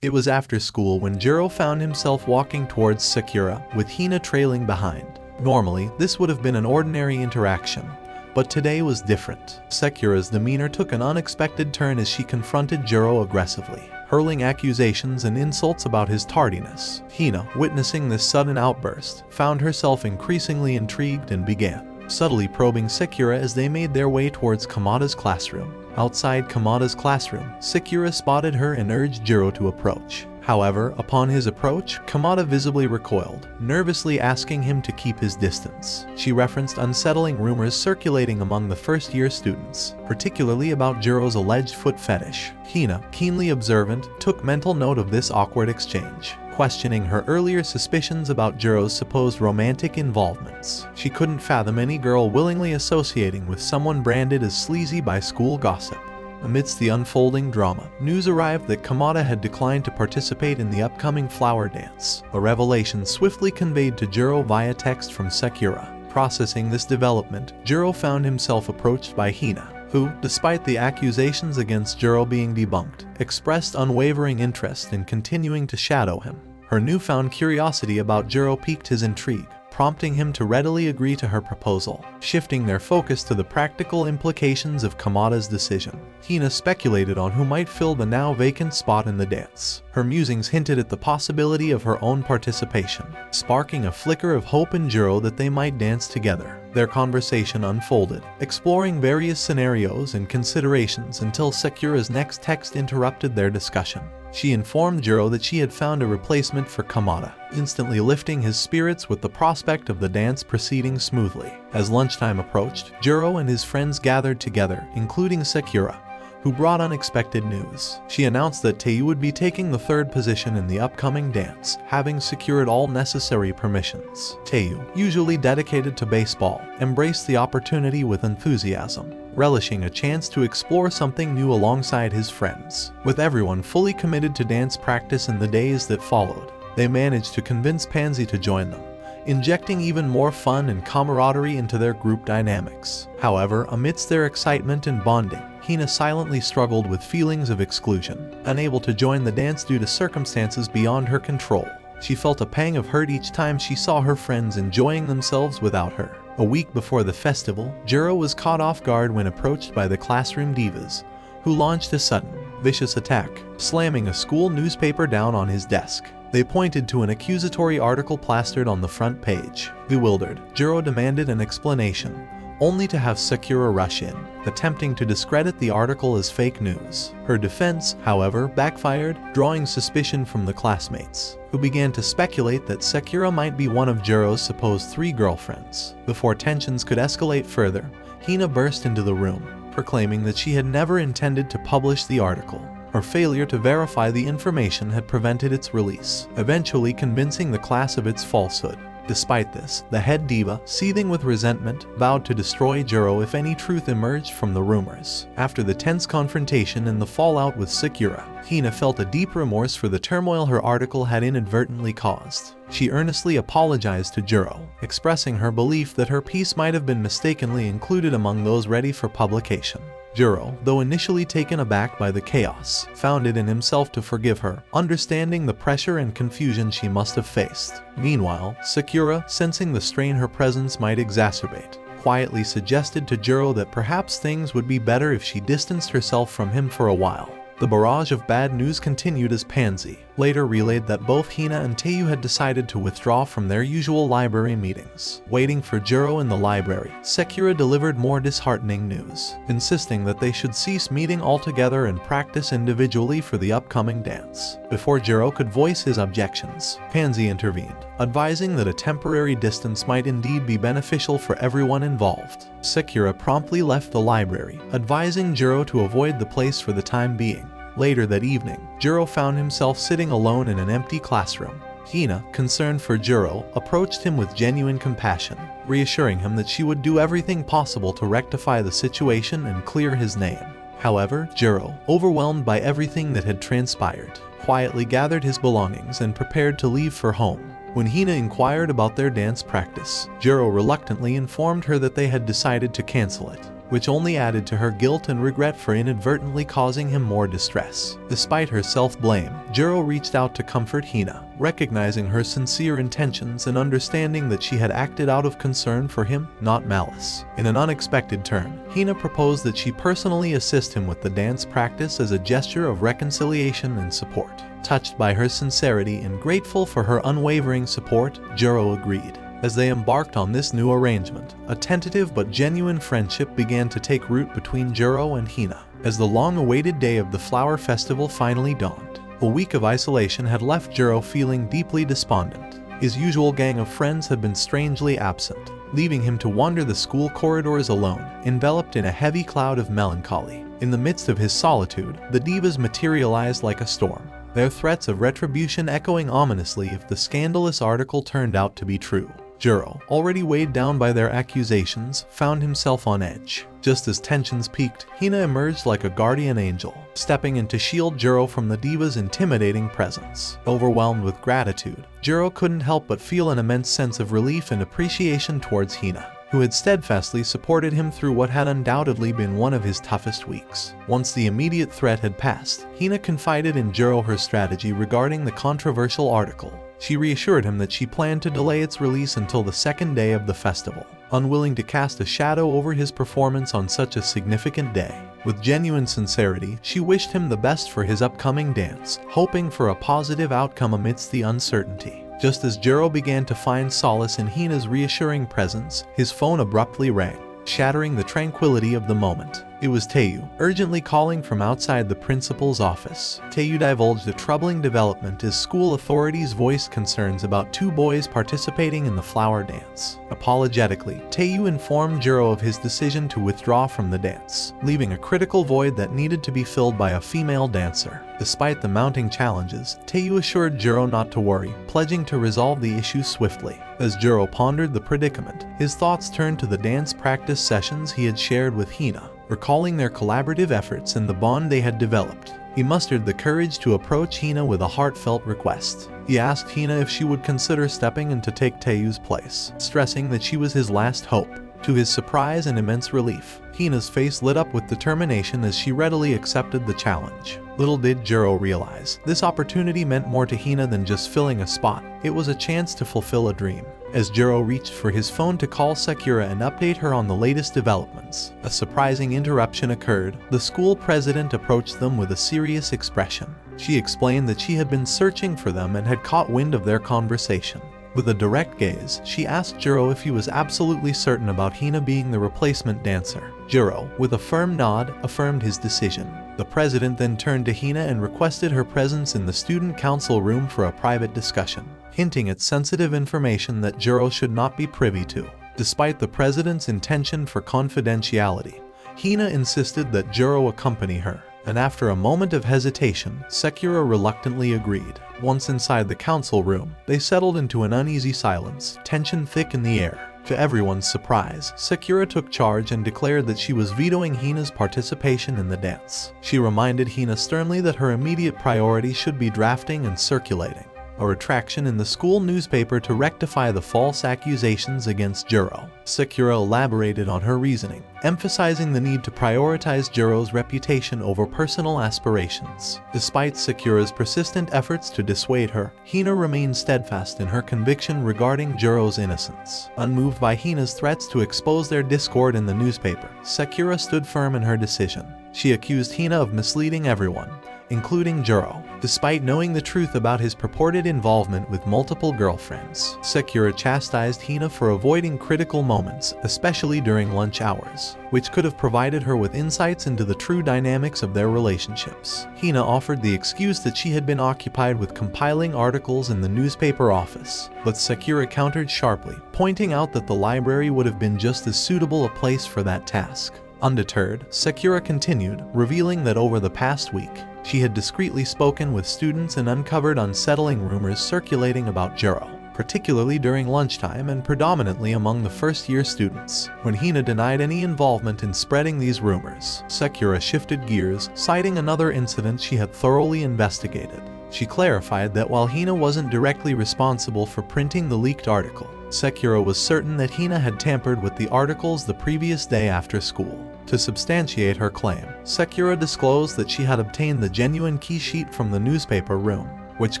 It was after school when Jouro found himself walking towards Sakura, with Hina trailing behind. Normally, this would have been an ordinary interaction, but today was different. Sakura's demeanor took an unexpected turn as she confronted Jouro aggressively. hurling accusations and insults about his tardiness. Hina, witnessing this sudden outburst, found herself increasingly intrigued and began subtly probing Sakura as they made their way towards Kamada's classroom. Outside Kamada's classroom, Sakura spotted her and urged Jouro to approach. However, upon his approach, Kamada visibly recoiled, nervously asking him to keep his distance. She referenced unsettling rumors circulating among the first-year students, particularly about Jouro's alleged foot fetish. Hina, keenly observant, took mental note of this awkward exchange, questioning her earlier suspicions about Jouro's supposed romantic involvements. She couldn't fathom any girl willingly associating with someone branded as sleazy by school gossip. Amidst the unfolding drama, news arrived that Kamada had declined to participate in the upcoming flower dance, a revelation swiftly conveyed to Jouro via text from Sakura. Processing this development, Jouro found himself approached by Hina, who, despite the accusations against Jouro being debunked, expressed unwavering interest in continuing to shadow him. Her newfound curiosity about Jouro piqued his intrigue, prompting him to readily agree to her proposal, shifting their focus to the practical implications of Kamada's decision. Hina speculated on who might fill the now vacant spot in the dance. Her musings hinted at the possibility of her own participation, sparking a flicker of hope in Jouro that they might dance together. Their conversation unfolded, exploring various scenarios and considerations until Sakura's next text interrupted their discussion. She informed Jouro that she had found a replacement for Kamada, instantly lifting his spirits with the prospect of the dance proceeding smoothly. As lunchtime approached, Jouro and his friends gathered together, including Sakura, who brought unexpected news. She announced that Taiyou would be taking the third position in the upcoming dance, having secured all necessary permissions. Taiyou, usually dedicated to baseball, embraced the opportunity with enthusiasm, relishing a chance to explore something new alongside his friends. With everyone fully committed to dance practice in the days that followed, they managed to convince Pansy to join them, injecting even more fun and camaraderie into their group dynamics. However, amidst their excitement and bonding, Hina silently struggled with feelings of exclusion, unable to join the dance due to circumstances beyond her control. She felt a pang of hurt each time she saw her friends enjoying themselves without her. A week before the festival, Jouro was caught off guard when approached by the classroom divas, who launched a sudden, vicious attack, slamming a school newspaper down on his desk. They pointed to an accusatory article plastered on the front page. Bewildered, Jouro demanded an explanation, only to have Sakura rush in, attempting to discredit the article as fake news. Her defense, however, backfired, drawing suspicion from the classmates, who began to speculate that Sakura might be one of Jouro's supposed 3 girlfriends. Before tensions could escalate further, Hina burst into the room, proclaiming that she had never intended to publish the article. Her failure to verify the information had prevented its release, eventually convincing the class of its falsehood. Despite this, the head diva, seething with resentment, vowed to destroy Jouro if any truth emerged from the rumors. After the tense confrontation and the fallout with Sakura, Hina felt a deep remorse for the turmoil her article had inadvertently caused. She earnestly apologized to Jouro, expressing her belief that her piece might have been mistakenly included among those ready for publication. Jouro, though initially taken aback by the chaos, found it in himself to forgive her, understanding the pressure and confusion she must have faced. Meanwhile, Sakura, sensing the strain her presence might exacerbate, quietly suggested to Jouro that perhaps things would be better if she distanced herself from him for a while. The barrage of bad news continued as Pansy later relayed that both Hina and Taiyou had decided to withdraw from their usual library meetings. Waiting for Jouro in the library, Sakura delivered more disheartening news, insisting that they should cease meeting altogether and practice individually for the upcoming dance. Before Jouro could voice his objections, Pansy intervened, advising that a temporary distance might indeed be beneficial for everyone involved. Sakura promptly left the library, advising Jouro to avoid the place for the time being. Later that evening, Jouro found himself sitting alone in an empty classroom. Hina, concerned for Jouro, approached him with genuine compassion, reassuring him that she would do everything possible to rectify the situation and clear his name. However, Jouro, overwhelmed by everything that had transpired, quietly gathered his belongings and prepared to leave for home. When Hina inquired about their dance practice, Jouro reluctantly informed her that they had decided to cancel it. which only added to her guilt and regret for inadvertently causing him more distress. Despite her self-blame, Jouro reached out to comfort Hina, recognizing her sincere intentions and understanding that she had acted out of concern for him, not malice. In an unexpected turn, Hina proposed that she personally assist him with the dance practice as a gesture of reconciliation and support. Touched by her sincerity and grateful for her unwavering support, Jouro agreed. As they embarked on this new arrangement, a tentative but genuine friendship began to take root between Jouro and Hina. As the long-awaited day of the flower festival finally dawned, a week of isolation had left Jouro feeling deeply despondent. His usual gang of friends had been strangely absent, leaving him to wander the school corridors alone, enveloped in a heavy cloud of melancholy. In the midst of his solitude, the divas materialized like a storm, their threats of retribution echoing ominously if the scandalous article turned out to be true. Jouro, already weighed down by their accusations, found himself on edge. Just as tensions peaked, Hina emerged like a guardian angel, stepping in to shield Jouro from the diva's intimidating presence. Overwhelmed with gratitude, Jouro couldn't help but feel an immense sense of relief and appreciation towards Hina, who had steadfastly supported him through what had undoubtedly been one of his toughest weeks. Once the immediate threat had passed, Hina confided in Jouro her strategy regarding the controversial article. She reassured him that she planned to delay its release until the second day of the festival, unwilling to cast a shadow over his performance on such a significant day. With genuine sincerity, she wished him the best for his upcoming dance, hoping for a positive outcome amidst the uncertainty. Just as Jouro began to find solace in Hina's reassuring presence, his phone abruptly rang, shattering the tranquility of the moment. It was Taiyou, urgently calling from outside the principal's office. Taiyou divulged a troubling development as school authorities voiced concerns about two boys participating in the flower dance. Apologetically, Taiyou informed Jouro of his decision to withdraw from the dance, leaving a critical void that needed to be filled by a female dancer. Despite the mounting challenges, Taiyou assured Jouro not to worry, pledging to resolve the issue swiftly. As Jouro pondered the predicament, his thoughts turned to the dance practice sessions he had shared with Hina, recalling their collaborative efforts and the bond they had developed. He mustered the courage to approach Hina with a heartfelt request. He asked Hina if she would consider stepping in to take Taiyou's place, stressing that she was his last hope. To his surprise and immense relief, Hina's face lit up with determination as she readily accepted the challenge. Little did Jouro realize, this opportunity meant more to Hina than just filling a spot. It was a chance to fulfill a dream. As Jouro reached for his phone to call Sakura and update her on the latest developments, a surprising interruption occurred. The school president approached them with a serious expression. She explained that she had been searching for them and had caught wind of their conversation. With a direct gaze, she asked Jouro if he was absolutely certain about Hina being the replacement dancer. Jouro, with a firm nod, affirmed his decision. The president then turned to Hina and requested her presence in the student council room for a private discussion, hinting at sensitive information that Jouro should not be privy to. Despite the president's intention for confidentiality, Hina insisted that Jouro accompany her, and after a moment of hesitation, Sakura reluctantly agreed. Once inside the council room, they settled into an uneasy silence, tension thick in the air. To everyone's surprise, Sakura took charge and declared that she was vetoing Hina's participation in the dance. She reminded Hina sternly that her immediate priority should be drafting and circulating a retraction in the school newspaper to rectify the false accusations against Jouro. Sakura elaborated on her reasoning, emphasizing the need to prioritize Jouro's reputation over personal aspirations. Despite Sakura's persistent efforts to dissuade her, Hina remained steadfast in her conviction regarding Jouro's innocence. Unmoved by Hina's threats to expose their discord in the newspaper, Sakura stood firm in her decision. She accused Hina of misleading everyone, including Jouro. Despite knowing the truth about his purported involvement with multiple girlfriends, Sakura chastised Hina for avoiding critical moments, especially during lunch hours, which could have provided her with insights into the true dynamics of their relationships. Hina offered the excuse that she had been occupied with compiling articles in the newspaper office, but Sakura countered sharply, pointing out that the library would have been just as suitable a place for that task. Undeterred, Sakura continued, revealing that over the past week, she had discreetly spoken with students and uncovered unsettling rumors circulating about Jouro, particularly during lunchtime and predominantly among the first-year students. When Hina denied any involvement in spreading these rumors, Sakura shifted gears, citing another incident she had thoroughly investigated. She clarified that while Hina wasn't directly responsible for printing the leaked article, Sakura was certain that Hina had tampered with the articles the previous day after school. To substantiate her claim, Sakura disclosed that she had obtained the genuine key sheet from the newspaper room, which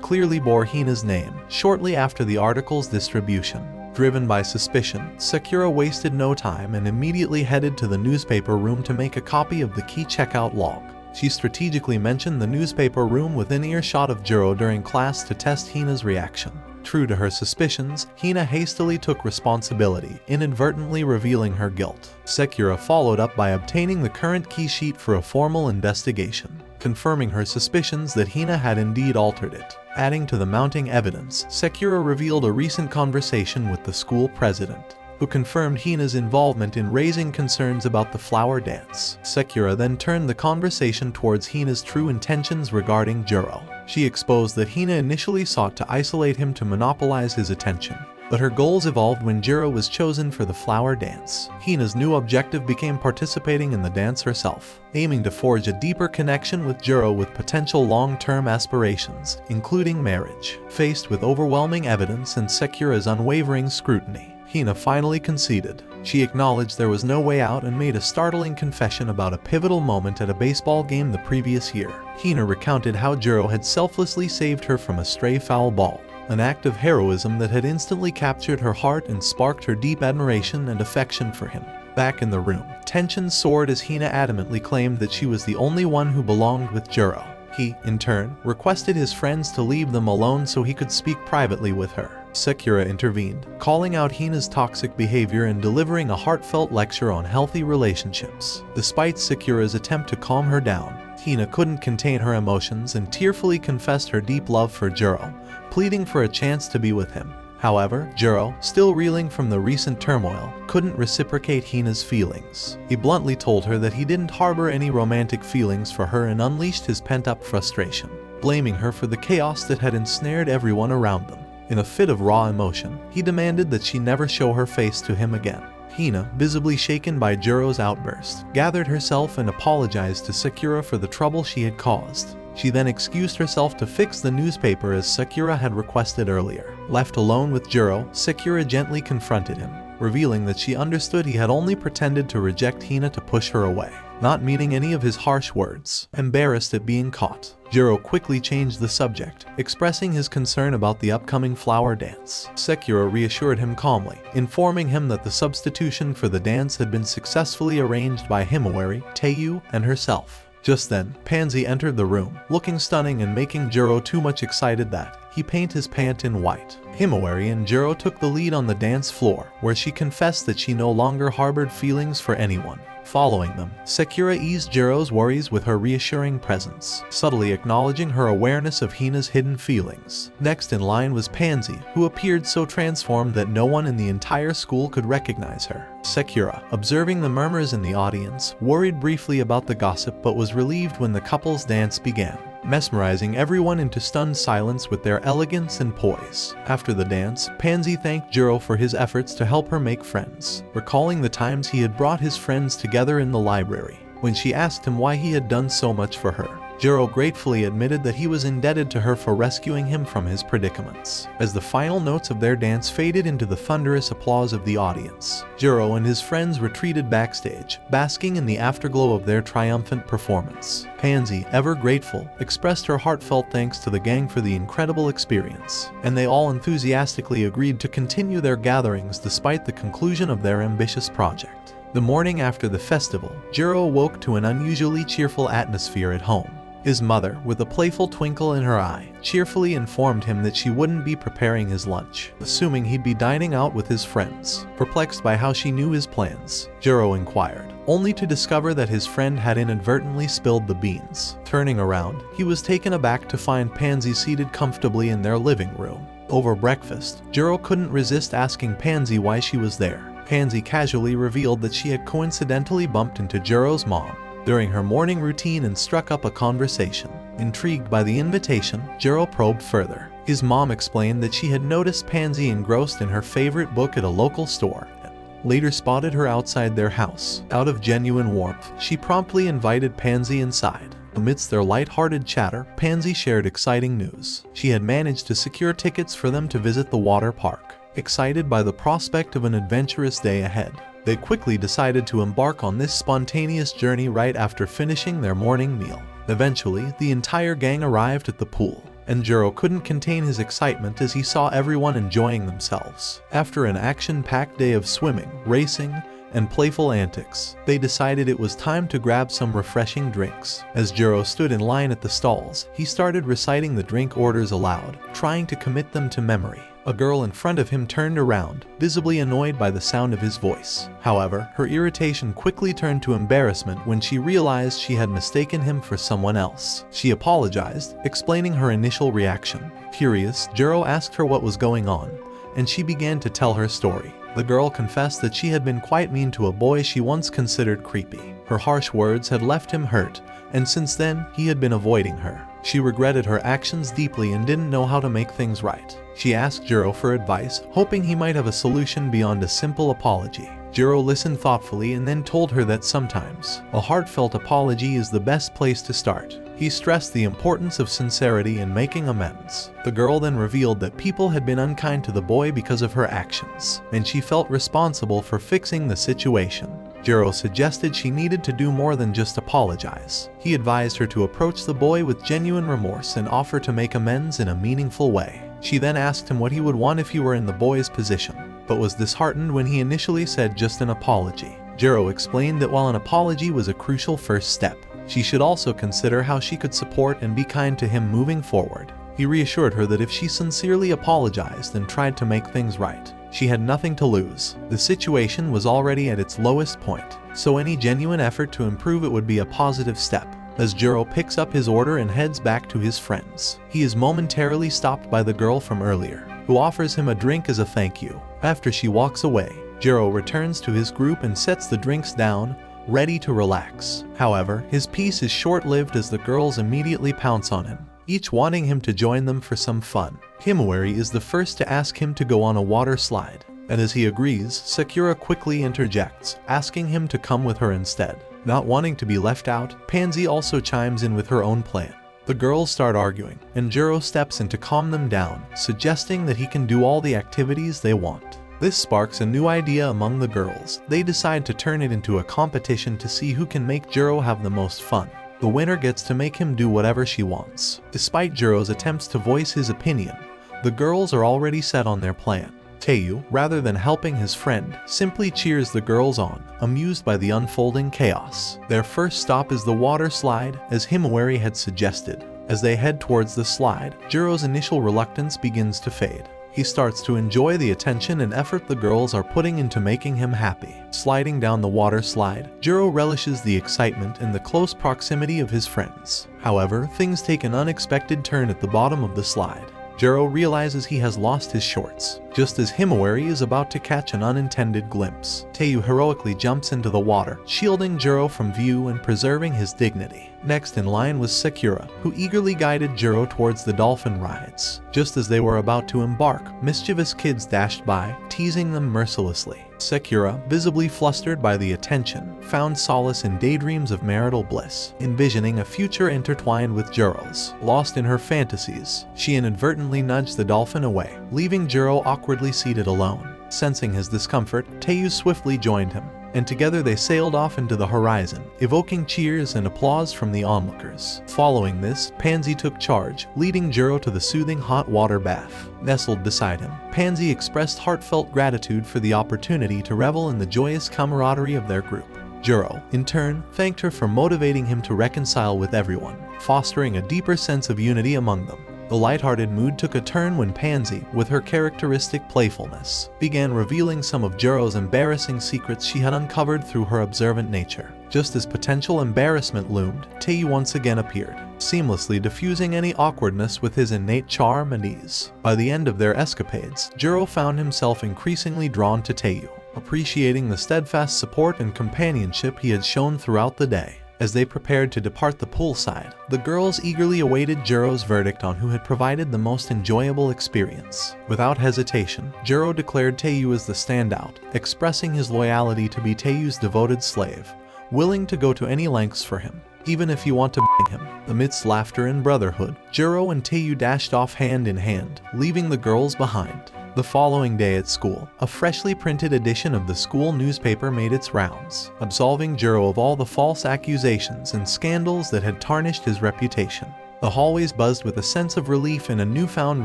clearly bore Hina's name, shortly after the article's distribution. Driven by suspicion, Sakura wasted no time and immediately headed to the newspaper room to make a copy of the key checkout log. She strategically mentioned the newspaper room within earshot of Jouro during class to test Hina's reaction. True to her suspicions, Hina hastily took responsibility, inadvertently revealing her guilt. Sakura followed up by obtaining the current key sheet for a formal investigation, confirming her suspicions that Hina had indeed altered it. Adding to the mounting evidence, Sakura revealed a recent conversation with the school president, who confirmed Hina's involvement in raising concerns about the flower dance. Sakura then turned the conversation towards Hina's true intentions regarding Jouro. She exposed that Hina initially sought to isolate him to monopolize his attention, but her goals evolved when Jouro was chosen for the flower dance. Hina's new objective became participating in the dance herself, aiming to forge a deeper connection with Jouro with potential long-term aspirations, including marriage. Faced with overwhelming evidence and Sakura's unwavering scrutiny, Hina finally conceded. She acknowledged there was no way out and made a startling confession about a pivotal moment at a baseball game the previous year. Hina recounted how Jouro had selflessly saved her from a stray foul ball, an act of heroism that had instantly captured her heart and sparked her deep admiration and affection for him. Back in the room, tension soared as Hina adamantly claimed that she was the only one who belonged with Jouro. He, in turn, requested his friends to leave them alone so he could speak privately with her. Sakura intervened, calling out Hina's toxic behavior and delivering a heartfelt lecture on healthy relationships. Despite Sakura's attempt to calm her down, Hina couldn't contain her emotions and tearfully confessed her deep love for Jouro, pleading for a chance to be with him. However, Jouro, still reeling from the recent turmoil, couldn't reciprocate Hina's feelings. He bluntly told her that he didn't harbor any romantic feelings for her and unleashed his pent-up frustration, blaming her for the chaos that had ensnared everyone around them. In a fit of raw emotion, he demanded that she never show her face to him again. Hina, visibly shaken by Jouro's outburst, gathered herself and apologized to Sakura for the trouble she had caused. She then excused herself to fix the newspaper as Sakura had requested earlier. Left alone with Jouro, Sakura gently confronted him, revealing that she understood he had only pretended to reject Hina to push her away, not meaning any of his harsh words. Embarrassed at being caught, Jouro quickly changed the subject, expressing his concern about the upcoming flower dance. Sakura reassured him calmly, informing him that the substitution for the dance had been successfully arranged by Himawari, Taiyou, and herself. Just then, Pansy entered the room, looking stunning and making Jouro too much excited that he paint his pant in white. Himawari and Jouro took the lead on the dance floor, where she confessed that she no longer harbored feelings for anyone. Following them, Sakura eased Jouro's worries with her reassuring presence, subtly acknowledging her awareness of Hina's hidden feelings. Next in line was Pansy, who appeared so transformed that no one in the entire school could recognize her. Sakura, observing the murmurs in the audience, worried briefly about the gossip but was relieved when the couple's dance began, mesmerizing everyone into stunned silence with their elegance and poise. After the dance, Pansy thanked Jouro for his efforts to help her make friends, recalling the times he had brought his friends together in the library. When she asked him why he had done so much for her, Jouro gratefully admitted that he was indebted to her for rescuing him from his predicaments. As the final notes of their dance faded into the thunderous applause of the audience, Jouro and his friends retreated backstage, basking in the afterglow of their triumphant performance. Pansy, ever grateful, expressed her heartfelt thanks to the gang for the incredible experience, and they all enthusiastically agreed to continue their gatherings despite the conclusion of their ambitious project. The morning after the festival, Jouro woke to an unusually cheerful atmosphere at home. His mother, with a playful twinkle in her eye, cheerfully informed him that she wouldn't be preparing his lunch, assuming he'd be dining out with his friends. Perplexed by how she knew his plans, Jouro inquired, only to discover that his friend had inadvertently spilled the beans. Turning around, he was taken aback to find Pansy seated comfortably in their living room. Over breakfast, Jouro couldn't resist asking Pansy why she was there. Pansy casually revealed that she had coincidentally bumped into Jouro's mom during her morning routine and struck up a conversation. Intrigued by the invitation, Jouro probed further. His mom explained that she had noticed Pansy engrossed in her favorite book at a local store, and later spotted her outside their house. Out of genuine warmth, she promptly invited Pansy inside. Amidst their light-hearted chatter, Pansy shared exciting news. She had managed to secure tickets for them to visit the water park, excited by the prospect of an adventurous day ahead. They quickly decided to embark on this spontaneous journey right after finishing their morning meal. Eventually, the entire gang arrived at the pool, and Jouro couldn't contain his excitement as he saw everyone enjoying themselves. After an action-packed day of swimming, racing, and playful antics, they decided it was time to grab some refreshing drinks. As Jouro stood in line at the stalls, he started reciting the drink orders aloud, trying to commit them to memory. A girl in front of him turned around, visibly annoyed by the sound of his voice. However, her irritation quickly turned to embarrassment when she realized she had mistaken him for someone else. She apologized, explaining her initial reaction. Curious, Jouro asked her what was going on, and she began to tell her story. The girl confessed that she had been quite mean to a boy she once considered creepy. Her harsh words had left him hurt, and since then, he had been avoiding her. She regretted her actions deeply and didn't know how to make things right. She asked Jouro for advice, hoping he might have a solution beyond a simple apology. Jouro listened thoughtfully and then told her that sometimes a heartfelt apology is the best place to start. He stressed the importance of sincerity in making amends. The girl then revealed that people had been unkind to the boy because of her actions, and she felt responsible for fixing the situation. Jouro suggested she needed to do more than just apologize. He advised her to approach the boy with genuine remorse and offer to make amends in a meaningful way. She then asked him what he would want if he were in the boy's position, but was disheartened when he initially said just an apology. Jouro explained that while an apology was a crucial first step, she should also consider how she could support and be kind to him moving forward. He reassured her that if she sincerely apologized and tried to make things right, she had nothing to lose. The situation was already at its lowest point, so any genuine effort to improve it would be a positive step. As Jouro picks up his order and heads back to his friends, he is momentarily stopped by the girl from earlier, who offers him a drink as a thank you. After she walks away, Jouro returns to his group and sets the drinks down, ready to relax. However, his peace is short-lived as the girls immediately pounce on him, each wanting him to join them for some fun. Himawari is the first to ask him to go on a water slide, and as he agrees, Sakura quickly interjects, asking him to come with her instead. Not wanting to be left out, Pansy also chimes in with her own plan. The girls start arguing, and Jouro steps in to calm them down, suggesting that he can do all the activities they want. This sparks a new idea among the girls. They decide to turn it into a competition to see who can make Jouro have the most fun. The winner gets to make him do whatever she wants. Despite Jouro's attempts to voice his opinion, the girls are already set on their plan. Taiyou, rather than helping his friend, simply cheers the girls on, amused by the unfolding chaos. Their first stop is the water slide, as Himawari had suggested. As they head towards the slide, Jouro's initial reluctance begins to fade. He starts to enjoy the attention and effort the girls are putting into making him happy. Sliding down the water slide, Jouro relishes the excitement and the close proximity of his friends. However, things take an unexpected turn at the bottom of the slide. Jouro realizes he has lost his shorts, just as Himawari is about to catch an unintended glimpse. Taiyou heroically jumps into the water, shielding Jouro from view and preserving his dignity. Next in line was Sakura, who eagerly guided Jouro towards the dolphin rides. Just as they were about to embark, mischievous kids dashed by, teasing them mercilessly. Sakura, visibly flustered by the attention, found solace in daydreams of marital bliss, envisioning a future intertwined with Jouro's. Lost in her fantasies, she inadvertently nudged the dolphin away, leaving Jouro awkwardly seated alone. Sensing his discomfort, Taiyou swiftly joined him, and together they sailed off into the horizon, evoking cheers and applause from the onlookers. Following this, Pansy took charge, leading Jouro to the soothing hot water bath. Nestled beside him, Pansy expressed heartfelt gratitude for the opportunity to revel in the joyous camaraderie of their group. Jouro, in turn, thanked her for motivating him to reconcile with everyone, fostering a deeper sense of unity among them. The lighthearted mood took a turn when Pansy, with her characteristic playfulness, began revealing some of Jouro's embarrassing secrets she had uncovered through her observant nature. Just as potential embarrassment loomed, Taiyou once again appeared, seamlessly diffusing any awkwardness with his innate charm and ease. By the end of their escapades, Jouro found himself increasingly drawn to Taiyou, appreciating the steadfast support and companionship he had shown throughout the day. As they prepared to depart the poolside, the girls eagerly awaited Jouro's verdict on who had provided the most enjoyable experience. Without hesitation, Jouro declared Taiyou as the standout, expressing his loyalty to be Taiyou's devoted slave, willing to go to any lengths for him, even if you want to bang him. Amidst laughter and brotherhood, Jouro and Taiyou dashed off hand in hand, leaving the girls behind. The following day at school, a freshly printed edition of the school newspaper made its rounds, absolving Jouro of all the false accusations and scandals that had tarnished his reputation. The hallways buzzed with a sense of relief and a newfound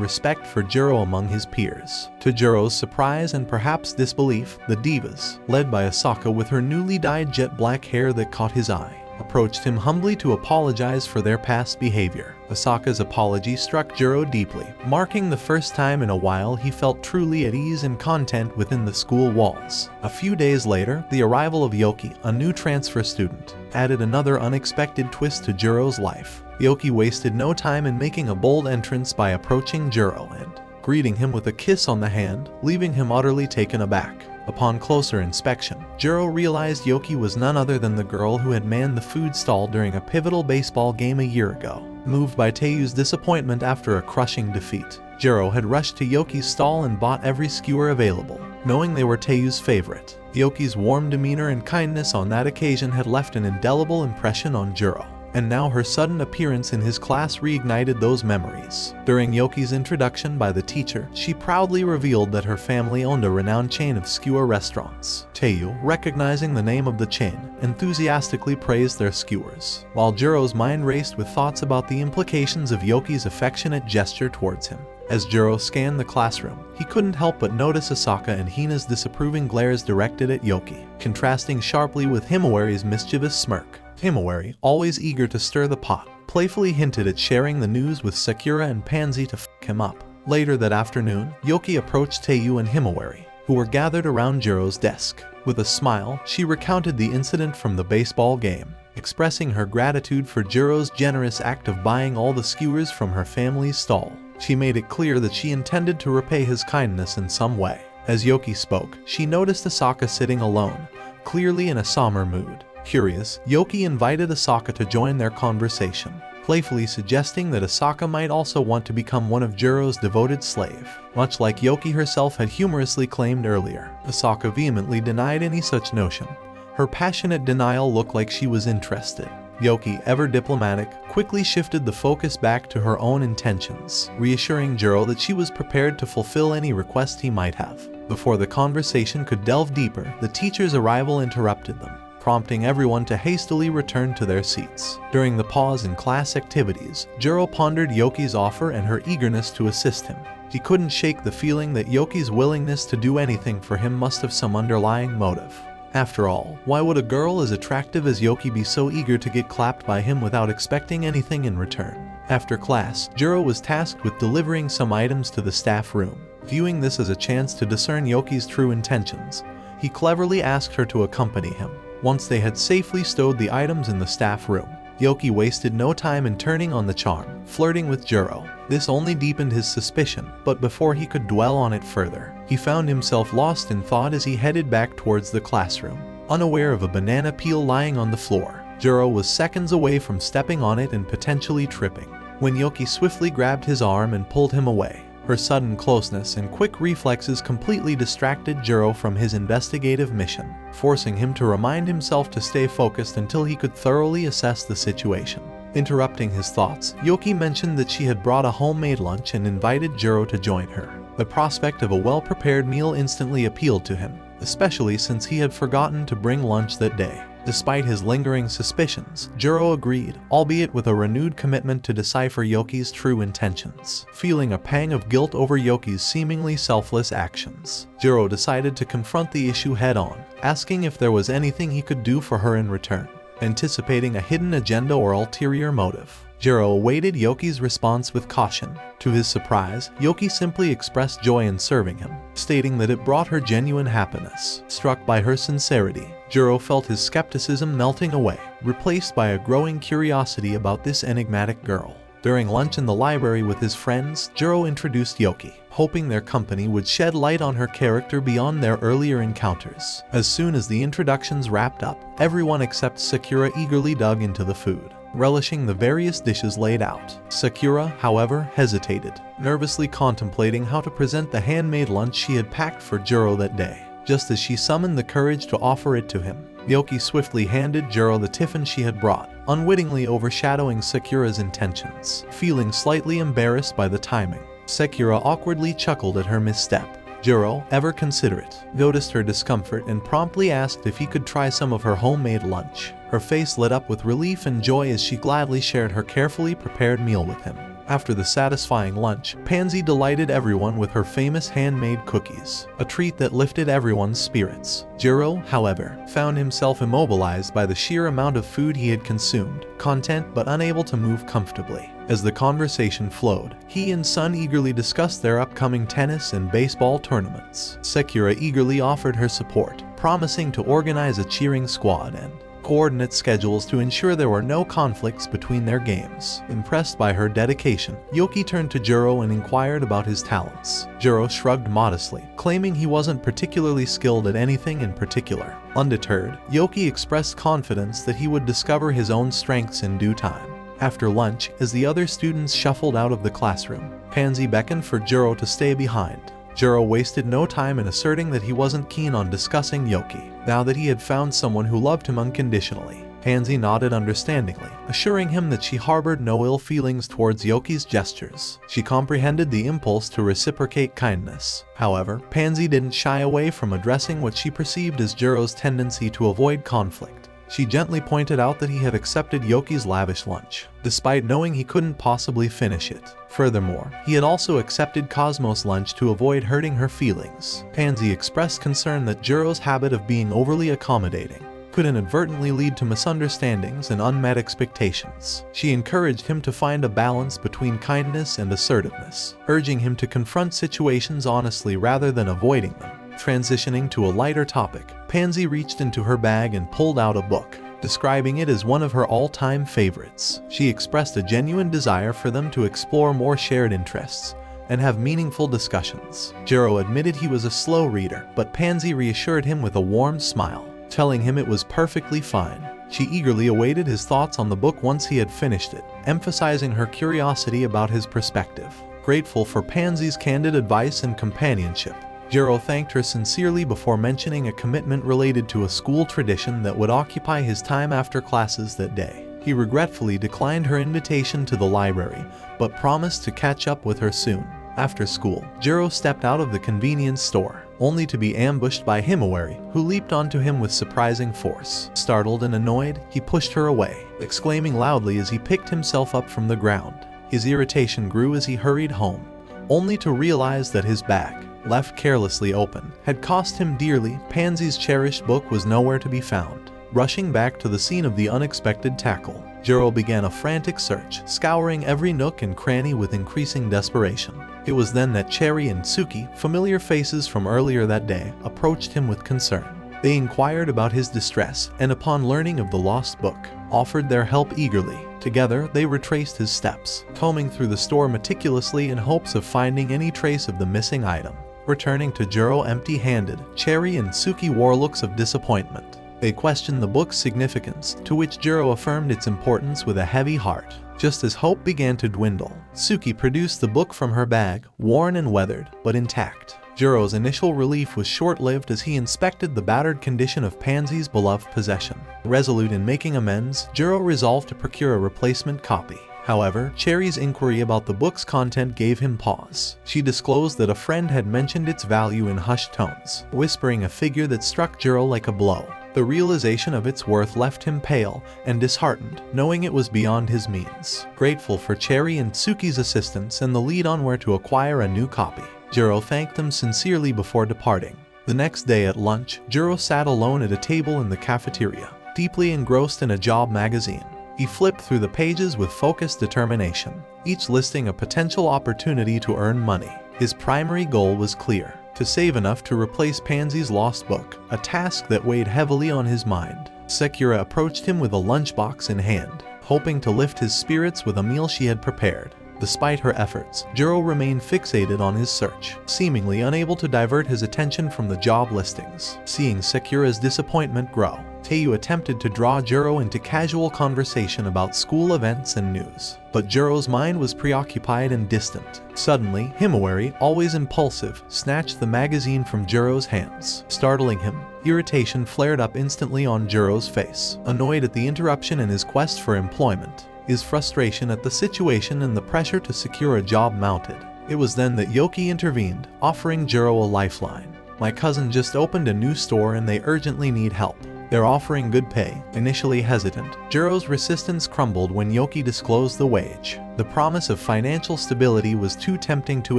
respect for Jouro among his peers. To Jouro's surprise and perhaps disbelief, the divas, led by Asaka with her newly dyed jet black hair that caught his eye, approached him humbly to apologize for their past behavior. Asaka's apology struck Jouro deeply, marking the first time in a while he felt truly at ease and content within the school walls. A few days later, the arrival of Yoki, a new transfer student, added another unexpected twist to Jouro's life. Yoki wasted no time in making a bold entrance by approaching Jouro and greeting him with a kiss on the hand, leaving him utterly taken aback. Upon closer inspection, Jouro realized Yoki was none other than the girl who had manned the food stall during a pivotal baseball game a year ago. Moved by Taiyou's disappointment after a crushing defeat, Jouro had rushed to Yoki's stall and bought every skewer available, knowing they were Taiyou's favorite. Yoki's warm demeanor and kindness on that occasion had left an indelible impression on Jouro, and now her sudden appearance in his class reignited those memories. During Yoki's introduction by the teacher, she proudly revealed that her family owned a renowned chain of skewer restaurants. Taiyou, recognizing the name of the chain, enthusiastically praised their skewers, while Jouro's mind raced with thoughts about the implications of Yoki's affectionate gesture towards him. As Jouro scanned the classroom, he couldn't help but notice Asaka and Hina's disapproving glares directed at Yoki, contrasting sharply with Himawari's mischievous smirk. Himawari, always eager to stir the pot, playfully hinted at sharing the news with Sakura and Pansy to fuck him up. Later that afternoon, Yoki approached Taiyou and Himawari, who were gathered around Jouro's desk. With a smile, she recounted the incident from the baseball game, expressing her gratitude for Jouro's generous act of buying all the skewers from her family's stall. She made it clear that she intended to repay his kindness in some way. As Yoki spoke, she noticed Asaka sitting alone, clearly in a somber mood. Curious, Yoki invited Asaka to join their conversation, playfully suggesting that Asaka might also want to become one of Jouro's devoted slave. Much like Yoki herself had humorously claimed earlier, Asaka vehemently denied any such notion. Her passionate denial looked like she was interested. Yoki, ever diplomatic, quickly shifted the focus back to her own intentions, reassuring Jouro that she was prepared to fulfill any request he might have. Before the conversation could delve deeper, the teacher's arrival interrupted them, prompting everyone to hastily return to their seats. During the pause in class activities, Jouro pondered Yoki's offer and her eagerness to assist him. He couldn't shake the feeling that Yoki's willingness to do anything for him must have some underlying motive. After all, why would a girl as attractive as Yoki be so eager to get clapped by him without expecting anything in return? After class, Jouro was tasked with delivering some items to the staff room. Viewing this as a chance to discern Yoki's true intentions, he cleverly asked her to accompany him. Once they had safely stowed the items in the staff room, Yoki wasted no time in turning on the charm, flirting with Jouro. This only deepened his suspicion, but before he could dwell on it further, he found himself lost in thought as he headed back towards the classroom. Unaware of a banana peel lying on the floor, Jouro was seconds away from stepping on it and potentially tripping, when Yoki swiftly grabbed his arm and pulled him away. Her sudden closeness and quick reflexes completely distracted Jouro from his investigative mission, forcing him to remind himself to stay focused until he could thoroughly assess the situation. Interrupting his thoughts, Yoki mentioned that she had brought a homemade lunch and invited Jouro to join her. The prospect of a well-prepared meal instantly appealed to him, especially since he had forgotten to bring lunch that day. Despite his lingering suspicions, Jouro agreed, albeit with a renewed commitment to decipher Yoki's true intentions. Feeling a pang of guilt over Yoki's seemingly selfless actions, Jouro decided to confront the issue head-on, asking if there was anything he could do for her in return. Anticipating a hidden agenda or ulterior motive, Jouro awaited Yoki's response with caution. To his surprise, Yoki simply expressed joy in serving him, stating that it brought her genuine happiness. Struck by her sincerity, Jouro felt his skepticism melting away, replaced by a growing curiosity about this enigmatic girl. During lunch in the library with his friends, Jouro introduced Yoki, hoping their company would shed light on her character beyond their earlier encounters. As soon as the introductions wrapped up, everyone except Sakura eagerly dug into the food, relishing the various dishes laid out. Sakura, however, hesitated, nervously contemplating how to present the handmade lunch she had packed for Jouro that day. Just as she summoned the courage to offer it to him, Yoki swiftly handed Jouro the tiffin she had brought, unwittingly overshadowing Sakura's intentions. Feeling slightly embarrassed by the timing, Sakura awkwardly chuckled at her misstep, Jouro, ever considerate, noticed her discomfort and promptly asked if he could try some of her homemade lunch. Her face lit up with relief and joy as she gladly shared her carefully prepared meal with him. After the satisfying lunch, Pansy delighted everyone with her famous handmade cookies, a treat that lifted everyone's spirits. Jouro, however, found himself immobilized by the sheer amount of food he had consumed, content but unable to move comfortably. As the conversation flowed, he and Sun eagerly discussed their upcoming tennis and baseball tournaments. Sakura eagerly offered her support, promising to organize a cheering squad and coordinate schedules to ensure there were no conflicts between their games. Impressed by her dedication, Yoki turned to Jouro and inquired about his talents. Jouro shrugged modestly, claiming he wasn't particularly skilled at anything in particular. Undeterred, Yoki expressed confidence that he would discover his own strengths in due time. After lunch, as the other students shuffled out of the classroom, Pansy beckoned for Jouro to stay behind. Jouro wasted no time in asserting that he wasn't keen on discussing Yoki, now that he had found someone who loved him unconditionally. Pansy nodded understandingly, assuring him that she harbored no ill feelings towards Yoki's gestures. She comprehended the impulse to reciprocate kindness. However, Pansy didn't shy away from addressing what she perceived as Jouro's tendency to avoid conflict. She gently pointed out that he had accepted Yoki's lavish lunch, despite knowing he couldn't possibly finish it. Furthermore, he had also accepted Cosmo's lunch to avoid hurting her feelings. Pansy expressed concern that Jouro's habit of being overly accommodating could inadvertently lead to misunderstandings and unmet expectations. She encouraged him to find a balance between kindness and assertiveness, urging him to confront situations honestly rather than avoiding them. Transitioning to a lighter topic, Pansy reached into her bag and pulled out a book, describing it as one of her all-time favorites. She expressed a genuine desire for them to explore more shared interests and have meaningful discussions. Jouro admitted he was a slow reader, but Pansy reassured him with a warm smile, telling him it was perfectly fine. She eagerly awaited his thoughts on the book once he had finished it, emphasizing her curiosity about his perspective. Grateful for Pansy's candid advice and companionship, Jouro thanked her sincerely before mentioning a commitment related to a school tradition that would occupy his time after classes that day. He regretfully declined her invitation to the library, but promised to catch up with her soon. After school, Jouro stepped out of the convenience store, only to be ambushed by Himawari, who leaped onto him with surprising force. Startled and annoyed, he pushed her away, exclaiming loudly as he picked himself up from the ground. His irritation grew as he hurried home, only to realize that his bag, left carelessly open, had cost him dearly. Pansy's cherished book was nowhere to be found. Rushing back to the scene of the unexpected tackle, Jouro began a frantic search, scouring every nook and cranny with increasing desperation. It was then that Cheery and Suki, familiar faces from earlier that day, approached him with concern. They inquired about his distress, and upon learning of the lost book, offered their help eagerly. Together, they retraced his steps, combing through the store meticulously in hopes of finding any trace of the missing item. Returning to Jouro empty-handed, Cheery and Suki wore looks of disappointment. They questioned the book's significance, to which Jouro affirmed its importance with a heavy heart. Just as hope began to dwindle, Suki produced the book from her bag, worn and weathered, but intact. Jouro's initial relief was short-lived as he inspected the battered condition of Pansy's beloved possession. Resolute in making amends, Jouro resolved to procure a replacement copy. However, Cheery's inquiry about the book's content gave him pause. She disclosed that a friend had mentioned its value in hushed tones, whispering a figure that struck Jouro like a blow. The realization of its worth left him pale and disheartened, knowing it was beyond his means. Grateful for Cheery and Suki's assistance and the lead on where to acquire a new copy, Jouro thanked them sincerely before departing. The next day at lunch, Jouro sat alone at a table in the cafeteria, deeply engrossed in a job magazine. He flipped through the pages with focused determination, each listing a potential opportunity to earn money. His primary goal was clear: to save enough to replace Pansy's lost book, a task that weighed heavily on his mind. Sakura approached him with a lunchbox in hand, hoping to lift his spirits with a meal she had prepared. Despite her efforts, Jouro remained fixated on his search, seemingly unable to divert his attention from the job listings. Seeing Sakura's disappointment grow, Taiyou attempted to draw Jouro into casual conversation about school events and news, but Jouro's mind was preoccupied and distant. Suddenly, Himawari, always impulsive, snatched the magazine from Jouro's hands, startling him. Irritation flared up instantly on Jouro's face, annoyed at the interruption in his quest for employment. His frustration at the situation and the pressure to secure a job mounted. It was then that Yoki intervened, offering Jouro a lifeline. "My cousin just opened a new store and they urgently need help. They're offering good pay." Initially hesitant, Jouro's resistance crumbled when Yoki disclosed the wage. The promise of financial stability was too tempting to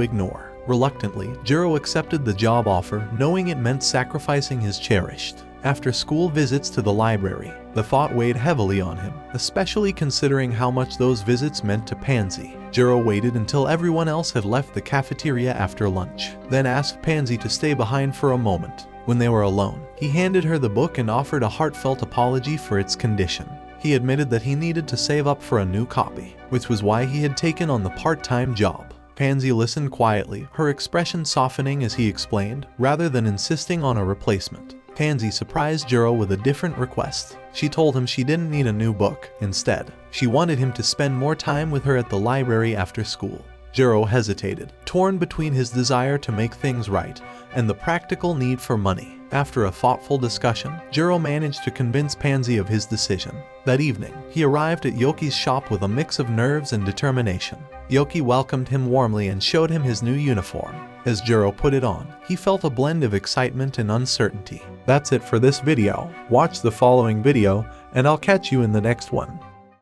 ignore. Reluctantly, Jouro accepted the job offer, knowing it meant sacrificing his cherished. After school visits to the library, the thought weighed heavily on him, especially considering how much those visits meant to Pansy. Jouro waited until everyone else had left the cafeteria after lunch, then asked Pansy to stay behind for a moment. When they were alone, he handed her the book and offered a heartfelt apology for its condition. He admitted that he needed to save up for a new copy, which was why he had taken on the part-time job. Pansy listened quietly, her expression softening as he explained, rather than insisting on a replacement. Pansy surprised Jouro with a different request. She told him she didn't need a new book. Instead, she wanted him to spend more time with her at the library after school. Jouro hesitated, torn between his desire to make things right and the practical need for money. After a thoughtful discussion, Jouro managed to convince Pansy of his decision. That evening, he arrived at Yoki's shop with a mix of nerves and determination. Yoki welcomed him warmly and showed him his new uniform. As Jouro put it on, he felt a blend of excitement and uncertainty. That's it for this video. Watch the following video, and I'll catch you in the next one.